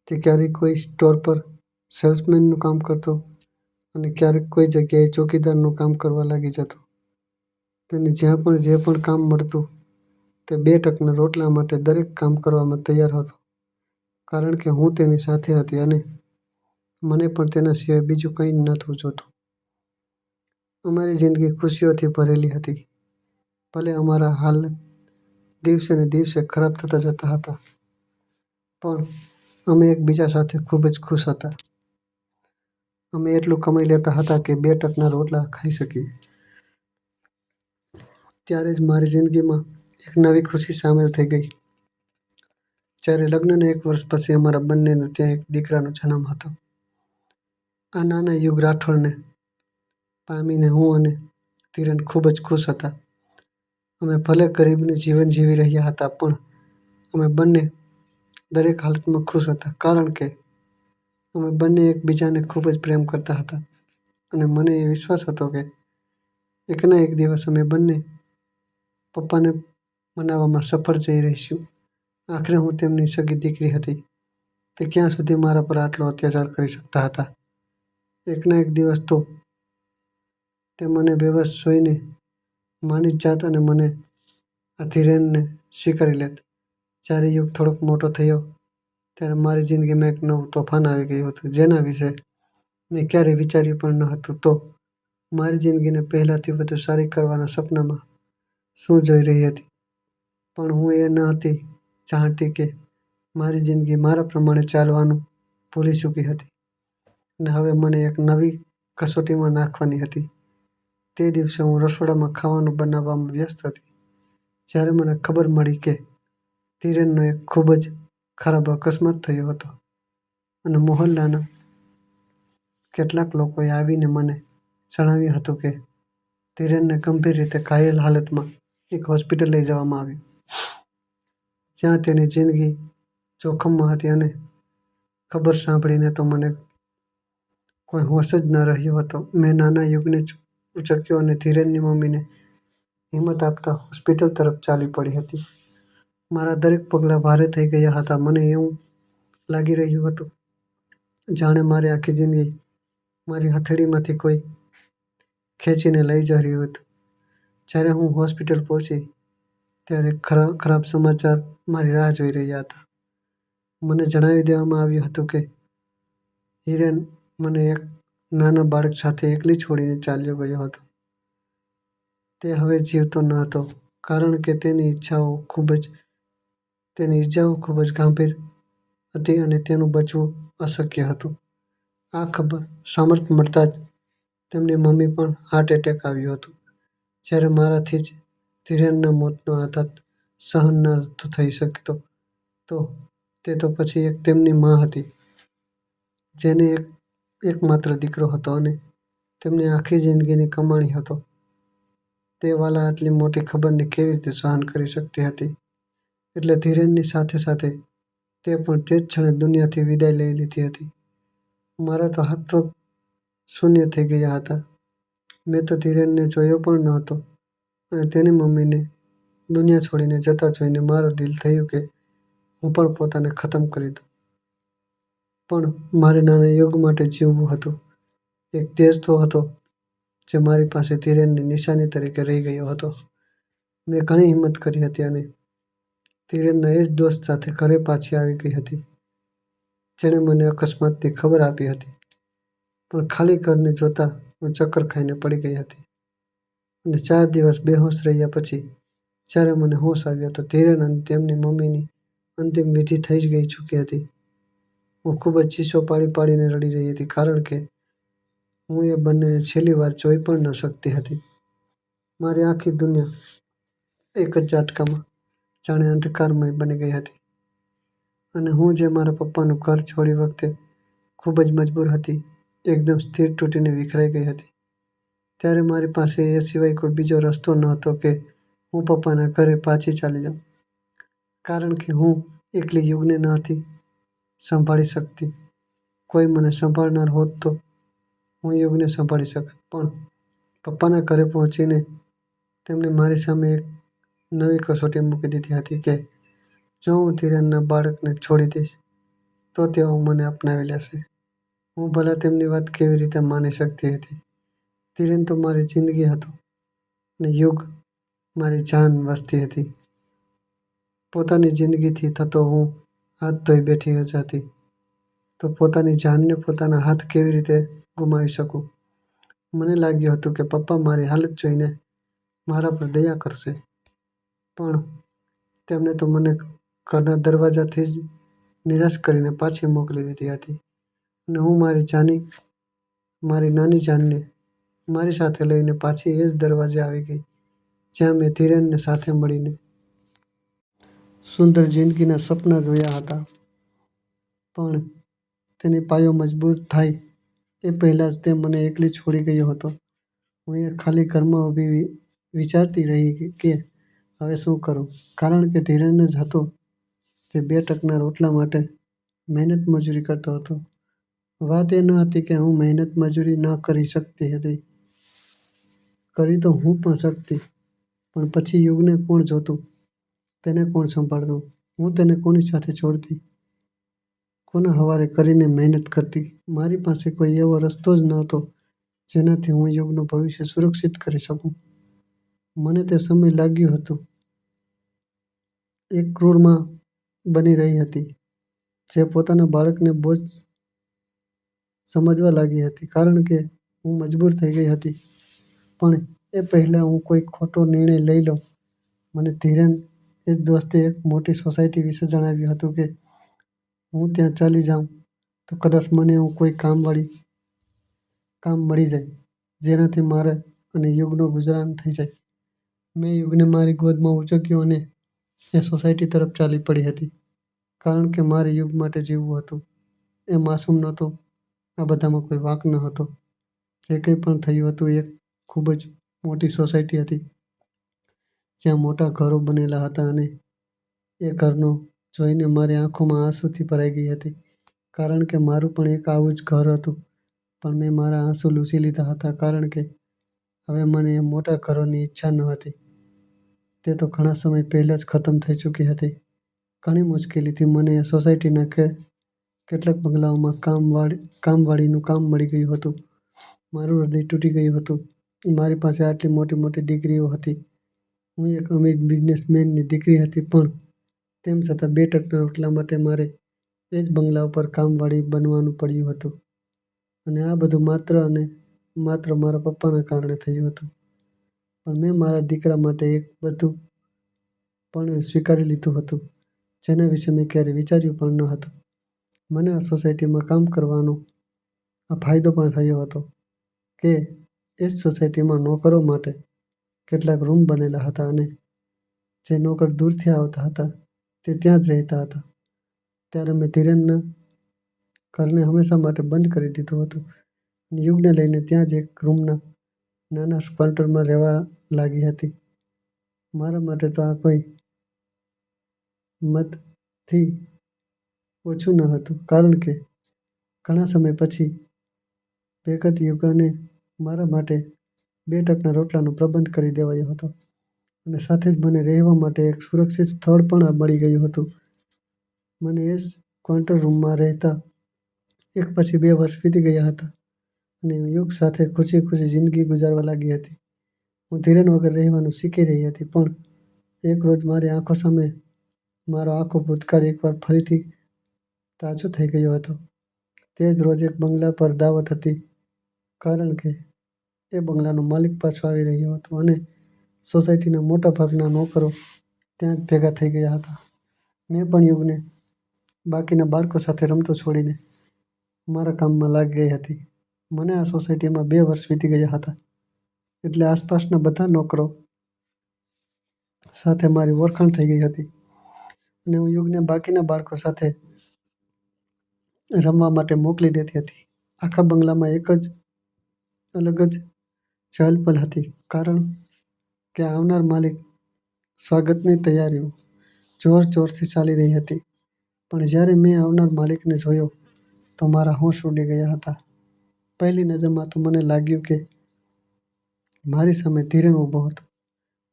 તે ક્યારેક કોઈ સ્ટોર પર સેલ્સમેનનું કામ કરતો અને ક્યારેક કોઈ જગ્યાએ ચોકીદારનું કામ કરવા લાગી જતો. તેને જ્યાં પણ જે પણ કામ મળતું તે 2 ટકના રોટલા માટે દરેક કામ કરવામાં તૈયાર હતો, કારણ કે હું તેની સાથે હતી અને મને પણ તેના સિવાય બીજું કંઈ નહોતું જોતું. અમારી જિંદગી ખુશીઓથી ભરેલી હતી. ભલે અમારા હાલ દિવસે ને દિવસે ખરાબ થતા જતા હતા. પણ અમે એકબીજા સાથે ખૂબ જ ખુશ હતા. અમે એટલું કમાઈ લેતા હતા કે 2 ટકના રોટલા ખાઈ શકીએ. ત્યારે જ મારી જિંદગીમાં એક નવી ખુશી સામેલ થઈ ગઈ. જ્યારે લગ્નના 1 વર્ષ પછી અમારા બંનેને ત્યાં એક દીકરાનો જન્મ હતો. આ નાના યુગ રાઠોડને પામીને હું અને ધીરેન ખૂબ જ ખુશ હતા. અમે ભલે ગરીબનું જીવન જીવી રહ્યા હતા, પણ અમે બંને દરેક હાલતમાં ખુશ હતા, કારણ કે અમે બંને એકબીજાને ખૂબ જ પ્રેમ કરતા હતા અને મને એ વિશ્વાસ હતો કે એકના એક દિવસ અમે બંને પપ્પાને મનાવવામાં સફળ જઈ રહીશું. આખરે હું તેમની સગી દીકરી હતી. તે ક્યાં સુધી મારા પર આટલો અત્યાચાર કરી શકતા હતા? એકના એક દિવસ તો તે મને બેબસ જોઈને માની જ જાત અને મને આ ધીરેનને સ્વીકારી લેત. જ્યારે યુગ થોડોક મોટો થયો ત્યારે મારી જિંદગીમાં એક નવું તોફાન આવી ગયું હતું, જેના વિશે મેં ક્યારેય વિચાર્યું પણ ન હતું. તો મારી જિંદગીને પહેલાંથી વધુ સારી કરવાના સપનામાં શું જોઈ રહી હતી, પણ હું એ ન હતી જાણતી કે મારી જિંદગી મારા પ્રમાણે ચાલવાનું ભૂલી ચૂકી હતી અને હવે મને એક નવી કસોટીમાં નાખવાની હતી. તે દિવસે હું રસોડામાં ખાવાનું બનાવવામાં વ્યસ્ત હતી, જ્યારે મને ખબર મળી કે ધીરેનનો એક ખૂબ જ ખરાબ અકસ્માત થયો હતો અને મોહલ્લાના કેટલાક લોકોએ આવીને મને જણાવ્યું હતું કે ધીરેનને ગંભીર રીતે ઘાયલ હાલતમાં એક હોસ્પિટલ લઈ જવામાં આવ્યો, જ્યાં તેની જિંદગી જોખમમાં હતી. અને ખબર સાંભળીને તો મને કોઈ હોશ જ ન રહ્યો હતો. મેં નાના યુગને ઉચક્યો અને ધીરેનની મમ્મીને હિંમત આપતા હોસ્પિટલ તરફ ચાલી પડી હતી. મારા દરેક પગલાં ભારે થઈ ગયા હતા. મને એવું લાગી રહ્યું હતું જાણે મારી આખી જિંદગી મારી હથેળીમાંથી કોઈ ખેંચીને લઈ જઈ રહ્યું હતું. જ્યારે હું હોસ્પિટલ પહોંચી ત્યારે ખરાબ સમાચાર મારી રાહ જોઈ રહ્યા હતા. મને જણાવી દેવામાં આવ્યું હતું કે હિરેન મને એક નાના બાળક સાથે એકલી છોડીને ચાલ્યો ગયો હતો. તે હવે જીવતો ન હતો, કારણ કે તેની ઈજાઓ ખૂબ જ ગંભીર હતી અને તેનું બચવું અશક્ય હતું. આ ખબર સામર્થ્ય મળતા જ તેમની મમ્મી પણ હાર્ટ એટેક આવ્યું હતું. જ્યારે મારાથી જ ધીરેનના મોતનો આઘાત સહન નહોતો થઈ શકતો, તો તે તો પછી તેમની મા હતી, જેને એકમાત્ર દીકરો હતો અને તેમની આખી જિંદગીની કમાણી હતો. તે વાલા આટલી મોટી ખબરને કેવી રીતે સહન કરી શકતી હતી? એટલે ધીરેનની સાથે સાથે તે પણ તે જ ક્ષણે દુનિયાથી વિદાય લઈ લીધી હતી. મારા તો હાથ પગ શૂન્ય થઈ ગયા હતા. મેં તો ધીરેનને જોયો પણ નહોતો અને તેની મમ્મીને દુનિયા છોડીને જતા જોઈને મારું દિલ થયું કે હું પણ પોતાને ખતમ કરી દઉં. પણ મારે નાના યુગ માટે જીવવું હતું. એક દેશ તો હતો જે મારી પાસે ધીરેનની નિશાની તરીકે રહી ગયો હતો. મેં ઘણી હિંમત કરી હતી અને ધીરેનના એ જ દોસ્ત સાથે ઘરે પાછી આવી ગઈ હતી, જેણે મને અકસ્માતની ખબર આપી હતી. પણ ખાલી ઘરને જોતા હું ચક્કર ખાઈને પડી ગઈ હતી અને 4 દિવસ બેહોશ રહ્યા પછી જ્યારે મને હોશ આવ્યો તો ધીરેન અને તેમની મમ્મીની અંતિમ વિધિ થઈ જ ચૂકી હતી. હું ખૂબ જ ચીસો પાડી પાડીને રડી રહી હતી, કારણ કે હું એ બંનેને છેલ્લી વાર જોઈ પણ ન શકતી હતી. મારી આખી દુનિયા એક જ ઝાટકામાં જાણે અંધકારમય બની ગઈ હતી અને હું જે મારા પપ્પાનું ઘર છોડી વખતે ખૂબ જ મજબૂર હતી, એકદમ સ્થિર તૂટીને વિખરાઈ ગઈ હતી. ત્યારે મારી પાસે એ સિવાય કોઈ બીજો રસ્તો નહોતો કે હું પપ્પાના ઘરે પાછી ચાલી જાઉં, કારણ કે હું એકલી યુગને ન હતી સંભાળી શકતી. કોઈ મને સંભાળનાર હોત તો હું યુગને સંભાળી શકત. પણ પપ્પાના ઘરે પહોંચીને તેમણે મારી સામે એક નવી કસોટી મૂકી દીધી હતી કે જો હું ધીરેનના બાળકને છોડી દઈશ તો તેઓ મને અપનાવી લેશે. હું ભલા તેમની વાત કેવી રીતે માની શકતી હતી? ધીરેન તો મારી જિંદગી હતો અને યુગ મારી જાન વસતી હતી. પોતાની જિંદગીથી થતો હું હાથ ધોઈ બેઠી જ હતી, તો પોતાની જાનને પોતાના હાથ કેવી રીતે ગુમાવી શકું? મને લાગ્યું હતું કે પપ્પા મારી હાલત જોઈને મારા પર દયા કરશે, પણ તેમણે તો મને ઘરના દરવાજાથી જ નિરાશ કરીને પાછી મોકલી દીધી હતી અને હું મારી નાની જાનને મારી સાથે લઈને પાછી એ જ દરવાજે આવી ગઈ જ્યાં મેં ધીરેનને સાથે મળીને સુંદર જિંદગીના સપના જોયા હતા. પણ તેની પાયો મજબૂત થાય એ પહેલાં જ તે મને એકલી છોડી ગયો હતો. હું એ ખાલી ઘરમાં ઊભી વિચારતી રહી કે હવે શું કરું, કારણ કે ધીરેન જ હતો જે 2 ટકના રોટલા માટે મહેનત મજૂરી કરતો હતો. વાત એ ન હતી કે હું મહેનત મજૂરી ન કરી શકતી હતી. કરી તો હું પણ શકતી, પણ પછી યુગને કોણ જોતું, તેને કોણ સંભાળતું, હું તેને કોની સાથે છોડતી, કોના હવાલે કરીને મહેનત કરતી. મારી પાસે કોઈ એવો રસ્તો જ નહોતો જેનાથી હું યુગનું ભવિષ્ય સુરક્ષિત કરી શકું. મને તે સમય લાગ્યું હતું એક ક્રૂર માં બની રહી હતી જે પોતાના બાળકને બોજ સમજવા લાગી હતી કારણ કે હું મજબૂર થઈ ગઈ હતી. પણ એ પહેલાં હું કોઈ ખોટો નિર્ણય લઈ લઉં. મને ધીરેન એ જ દોસ્તે એક મોટી સોસાયટી વિશે જણાવ્યું હતું કે હું ત્યાં ચાલી જાઉં તો કદાચ મને એવું કોઈ કામ મળી જાય જેનાથી મારે અને યુગનું ગુજરાન થઈ જાય. મેં યુગને મારી ગોદમાં ઉંચક્યો અને એ સોસાયટી તરફ ચાલી પડી હતી કારણ કે મારે યુગ માટે જીવવું હતું. એ માસૂમ નહોતો, આ બધામાં કોઈ વાંક ન હતો. જે કંઈ પણ થયું હતું એ ખૂબ જ મોટી સોસાયટી હતી જ્યાં મોટા ઘરો બનેલા હતા અને એ ઘરનો જોઈને મારી આંખોમાં આંસુથી ભરાઈ ગઈ હતી કારણ કે મારું પણ એક આવું જ ઘર હતું. પણ મેં મારા આંસુ લૂછી લીધા હતા કારણ કે હવે મને એ મોટા ઘરોની ઈચ્છા ન હતી. તે તો ઘણા સમય પહેલાં જ ખતમ થઈ ચૂકી હતી. ઘણી મુશ્કેલીથી મને એ સોસાયટીના કેટલાક બંગલાઓમાં કામવાળીનું કામ મળી ગયું હતું. મારું હૃદય તૂટી ગયું હતું. મારી પાસે આટલી મોટી મોટી ડિગ્રીઓ હતી. હું એક અમીર બિઝનેસમેનની દીકરી હતી, પણ તેમ છતાં 2 ટકના રોટલા માટે મારે એ જ બંગલા ઉપર કામવાળી બનવાનું પડ્યું હતું. અને આ બધું માત્ર અને માત્ર મારા પપ્પાના કારણે થયું હતું. પણ મેં મારા દીકરા માટે એક બધું પણ સ્વીકારી લીધું હતું જેના વિશે મેં ક્યારેય વિચાર્યું પણ ન હતું. મને આ સોસાયટીમાં કામ કરવાનો આ ફાયદો પણ થયો હતો કે એ જ સોસાયટીમાં નોકરો માટે કેટલાક રૂમ બનેલા હતા અને જે નોકર દૂરથી આવતા હતા તે ત્યાં જ રહેતા હતા. ત્યારે મેં ધીરેનના ઘરને હંમેશા માટે બંધ કરી દીધું હતું અને યુગને લઈને ત્યાં જ એક રૂમના નાના ક્વાર્ટરમાં રહેવા લાગી હતી. મારા માટે તો આ કોઈ મતથી ઓછું ન હતું કારણ કે ઘણા સમય પછી બેકત યુગને મારા માટે 2 ટકના રોટલાનો પ્રબંધ કરી દેવાયો હતો અને સાથે જ મને રહેવા માટે એક સુરક્ષિત સ્થળ પણ મળી ગયું હતું. મને એ જ ક્વાર્ટર રૂમમાં રહેતા 1 પછી 2 વર્ષ વીતી ગયા હતા અને હું યુગ સાથે ખુશી ખુશી જિંદગી ગુજારવા લાગી હતી. હું ધીરેન વગર રહેવાનું શીખી રહી હતી. પણ એક રોજ મારી આંખો સામે મારો આખો ભૂતકાળ એકવાર ફરીથી તાજો થઈ ગયો હતો. તે જ રોજ એક બંગલા પર દાવત હતી કારણ કે એ બંગલાનો માલિક પાછો આવી રહ્યો હતો અને સોસાયટીના મોટા ભાગના નોકરો ત્યાં જ ભેગા થઈ ગયા હતા. મેં પણ યુગને બાકીના બાળકો સાથે રમતો છોડીને મારા કામમાં લાગી ગઈ હતી. મને આ સોસાયટીમાં 2 વર્ષ વીતી ગયા હતા એટલે આસપાસના બધા નોકરો સાથે મારી ઓળખાણ થઈ ગઈ હતી અને હું યુગને બાકીના બાળકો સાથે રમવા માટે મોકલી દેતી હતી. આખા બંગલામાં એક અલગ જ ચહલ-પહલ હતી કારણ કે આવનાર માલિક સ્વાગતની તૈયારીઓ જોરશોરથી ચાલી રહી હતી. પણ જ્યારે મેં આવનાર માલિકને જોયો તો મારા હોશ ઉડી ગયા હતા. પહેલી નજરમાં તો મને લાગ્યું કે મારી સામે ધીરેન ઊભો હતો,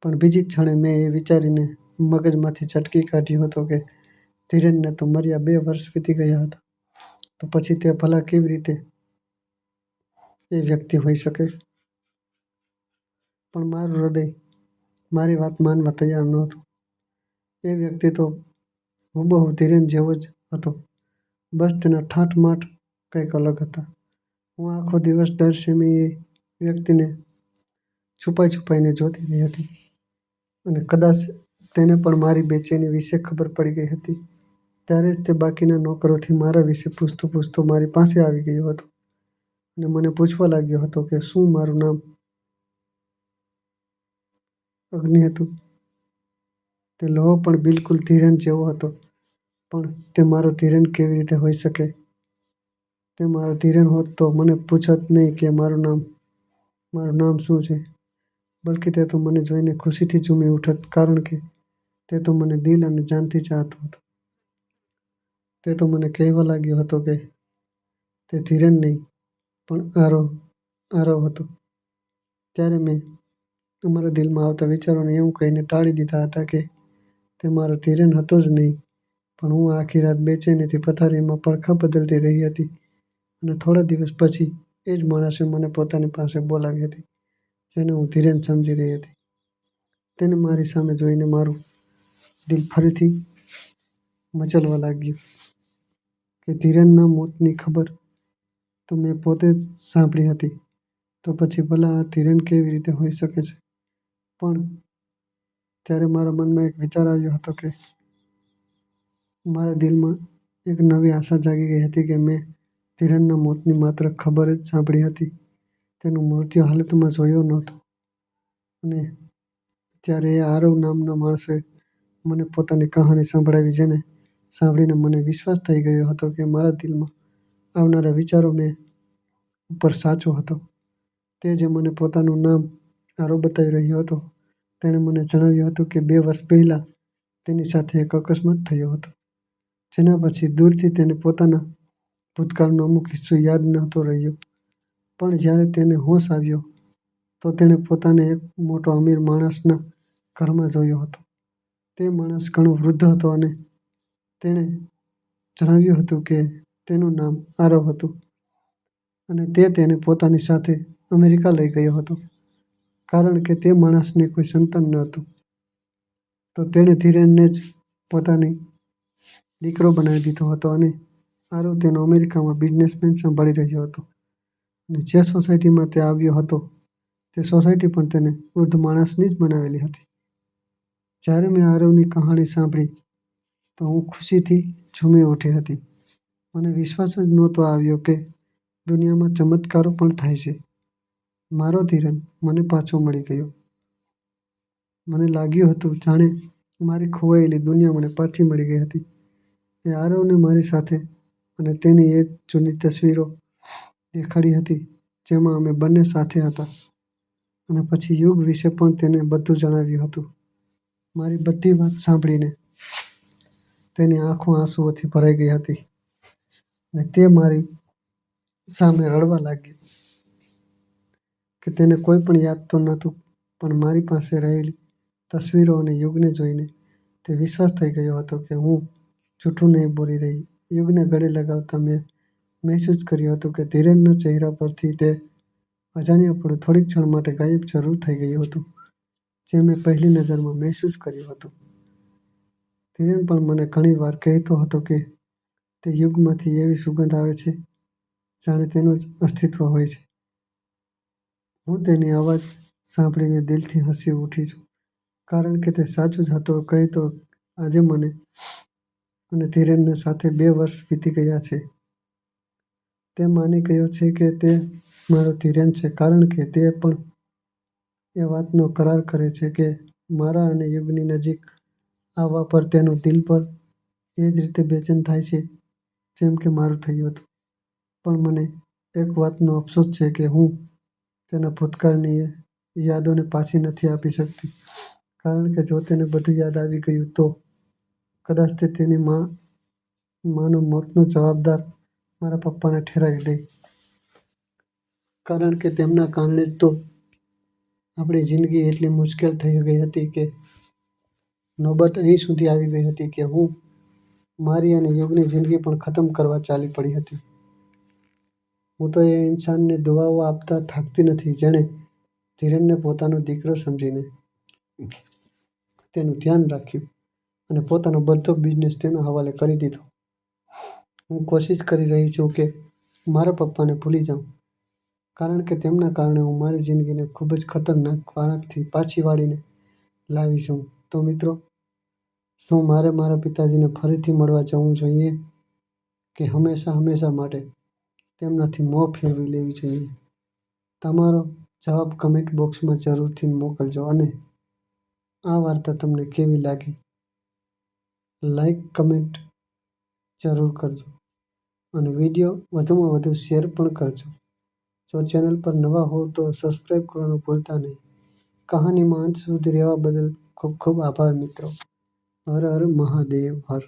પણ બીજી જ ક્ષણે મેં એ વિચારીને મગજમાંથી ઝટકી કાઢ્યું હતું કે ધીરેનને તો મર્યા 2 વર્ષ વીતી ગયા હતા, તો પછી તે ભલા કેવી રીતે એ વ્યક્તિ હોઈ શકે? પણ મારું હૃદય મારી વાત માનવા તૈયાર નહોતું. એ વ્યક્તિ તો હુબહુ ધીરેન જેવો જ હતો, બસ તેના ઠાઠમાઠ કંઈક અલગ હતા. હું આખો દિવસ દર સેમી એ વ્યક્તિને છુપાઈને જોતી રહી હતી અને કદાચ તેને પણ મારી બેચેની વિશે ખબર પડી ગઈ હતી. ત્યારે જ તે બાકીના નોકરોથી મારા વિશે પૂછતો મારી પાસે આવી ગયો હતો અને મને પૂછવા લાગ્યો હતો કે શું મારું નામ અગ્નિ હતું. તે લોહો પણ બિલકુલ ધીરેન જેવો હતો, પણ તે મારો ધીરેન કેવી રીતે હોઈ શકે? તે મારો ધીરેન હોત તો મને પૂછત નહીં કે મારું નામ શું છે, બલ્કિ તે તો મને જોઈને ખુશીથી ઝૂમી ઉઠત, કારણ કે તે તો મને દિલ અને જાનથી ચાહતો હતો. તે તો મને કહેવા લાગ્યો હતો કે તે ધીરેન નહીં પણ આરવ હતો. ત્યારે મેં અમારા દિલમાં આવતા વિચારોને એવું કહીને ટાળી દીધા હતા કે તે મારો ધીરેન હતો જ નહીં, પણ હું આખી રાત બેચેનીથી પથારીમાં પડખા બદલતી રહી હતી અને થોડા દિવસ પછી એ જ માણસે મને પોતાની પાસે બોલાવી હતી, જેને હું ધીરેન સમજી રહી હતી. તેને મારી સામે જોઈને મારું દિલ ફરીથી મચલવા લાગ્યું કે ધીરેનના મોતની ખબર તો મેં પોતે જ સાંભળી હતી, તો પછી ભલા આ ધીરેન કેવી રીતે હોઈ શકે છે? પણ ત્યારે મારા મનમાં એક વિચાર આવ્યો હતો કે મારા દિલમાં એક નવી આશા જાગી ગઈ હતી કે મેં ધીરેનના મોતની માત્ર ખબર જ સાંભળી હતી, તેનું મૃત્યુ હાલતમાં જોયો નહોતો. અને ત્યારે એ આરવ નામના માણસે મને પોતાની કહાની સંભળાવી, જેને સાંભળીને મને વિશ્વાસ થઈ ગયો હતો કે મારા દિલમાં આવનારા વિચારો મેં ઉપર સાચો હતો. તે જે મને પોતાનું નામ આરવ બતાવી રહ્યો હતો, તેણે મને જણાવ્યું હતું કે 2 વર્ષ પહેલાં તેની સાથે એક અકસ્માત થયો હતો, જેના પછી દૂરથી તેને પોતાના ભૂતકાળનો અમુક હિસ્સો યાદ નહોતો રહ્યો. પણ જ્યારે તેને હોશ આવ્યો તો તેણે પોતાને એક મોટો અમીર માણસના ઘરમાં જોયો હતો. તે માણસ ઘણો વૃદ્ધ હતો અને તેણે જણાવ્યું હતું કે તેનું નામ આરવ હતું અને તે તેને પોતાની સાથે અમેરિકા લઈ ગયો હતો, કારણ કે તે માણસને કોઈ સંતાન ન હતું. તો તેણે ધીરેનને જ પોતાની દીકરો બનાવી દીધો હતો અને આરવ તેનો અમેરિકામાં બિઝનેસમેન સંભાળી રહ્યો હતો. અને જે સોસાયટીમાં તે આવ્યો હતો તે સોસાયટી પણ તેને વૃદ્ધ માણસની જ બનાવેલી હતી. જ્યારે મેં આરવની કહાણી સાંભળી તો હું ખુશીથી ઝૂમી ઉઠી હતી. મને વિશ્વાસ જ નહોતો આવ્યો કે દુનિયામાં ચમત્કારો પણ થાય છે. મારો ધીરેન મને પાછો મળી ગયો. મને લાગ્યું હતું જાણે મારી ખોવાયેલી દુનિયા મને પાછી મળી ગઈ હતી. એ આરવને મારી સાથે અને તેની એ જૂની તસવીરો દેખાડી હતી, જેમાં અમે બંને સાથે હતા. અને પછી યુગ વિશે પણ તેને બધું જણાવ્યું હતું. મારી બધી વાત સાંભળીને તેની આંખો આંસુઓથી ભરાઈ ગઈ હતી અને તે મારી સામે રડવા લાગ્યો કે તેને કોઈ પણ યાદ તો નહોતું, પણ મારી પાસે રહેલી તસવીરો અને યુગને જોઈને તે વિશ્વાસ થઈ ગયો હતો કે હું જૂઠું નહીં બોલી રહી. યુગને ગળે લગાવતા મેં મહેસૂસ કર્યું હતું કે ધીરેનના ચહેરા પરથી તે અજાણ્યાપણું થોડીક ક્ષણ માટે ગાયબ જરૂર થઈ ગયું હતું, જે મેં પહેલી નજરમાં મહેસૂસ કર્યું હતું. ધીરેન પણ મને ઘણી વાર કહેતો હતો કે તે યુગમાંથી એવી સુગંધ આવે છે જાણે તેનું જ અસ્તિત્વ હોય છે. હું તેની અવાજ સાંભળીને દિલથી હસી ઉઠી છું, કારણ કે તે સાચું જ હતો. કહે તો આજે મને અને ધીરેનને સાથે 2 વર્ષ વીતી ગયા છે. તે માની ગયો છે કે તે મારો ધીરેન છે, કારણ કે તે પણ એ વાતનો કરાર કરે છે કે મારા અને યુગની નજીક આવવા પર તેનું દિલ પર એ જ રીતે બેચેન થાય છે જેમ કે મારું થયું હતું. પણ મને એક વાતનો અફસોસ છે કે હું તેના ભૂતકાળની એ યાદોને પાછી નથી આપી શકતી, કારણ કે જો તેને બધું યાદ આવી ગયું તો કદાચ તે તેની માનું મોતનો જવાબદાર મારા પપ્પાને ઠેરાવી દે. કારણ કે તેમના કારણે જ તો આપણી જિંદગી એટલી મુશ્કેલ થઈ ગઈ હતી કે નોબત અહીં સુધી આવી ગઈ હતી કે હું મારી અને યુગની જિંદગી પણ ખતમ કરવા ચાલી પડી હતી. હું તો એ ઇન્સાનને દુઆઓ આપતા થાકતી નથી, જેણે ધીરેનને પોતાનો દીકરો સમજીને તેનું ધ્યાન રાખ્યું અને પોતાનો બધો બિઝનેસ તેના હવાલે કરી દીધો. હું કોશિશ કરી રહી છું કે મારા પપ્પાને ભૂલી જાઉં, કારણ કે તેમના કારણે હું મારી જિંદગીને ખૂબ જ ખતરનાક વળાંકથી પાછી વાળીને લાવી છું. તો મિત્રો, શું મારે મારા પિતાજીને ફરીથી મળવા જવું જોઈએ કે હંમેશા માટે તેમનાથી મોં ફેરવી લેવી જોઈએ? તમારો જવાબ કમેન્ટ બોક્સમાં જરૂરથી મોકલજો. અને આ વાર્તા તમને કેવી લાગી? લાઈક કમેન્ટ જરૂર કરજો અને વિડીયો વધુમાં વધુ શેર પણ કરજો. જો ચેનલ પર નવા હો તો સબસ્ક્રાઈબ કરવાનું ભૂલતા નહીં. કહાનીમાં અંત સુધી રહેવા બદલ ખૂબ ખૂબ આભાર મિત્રો. હર હર મહાદેવ હર.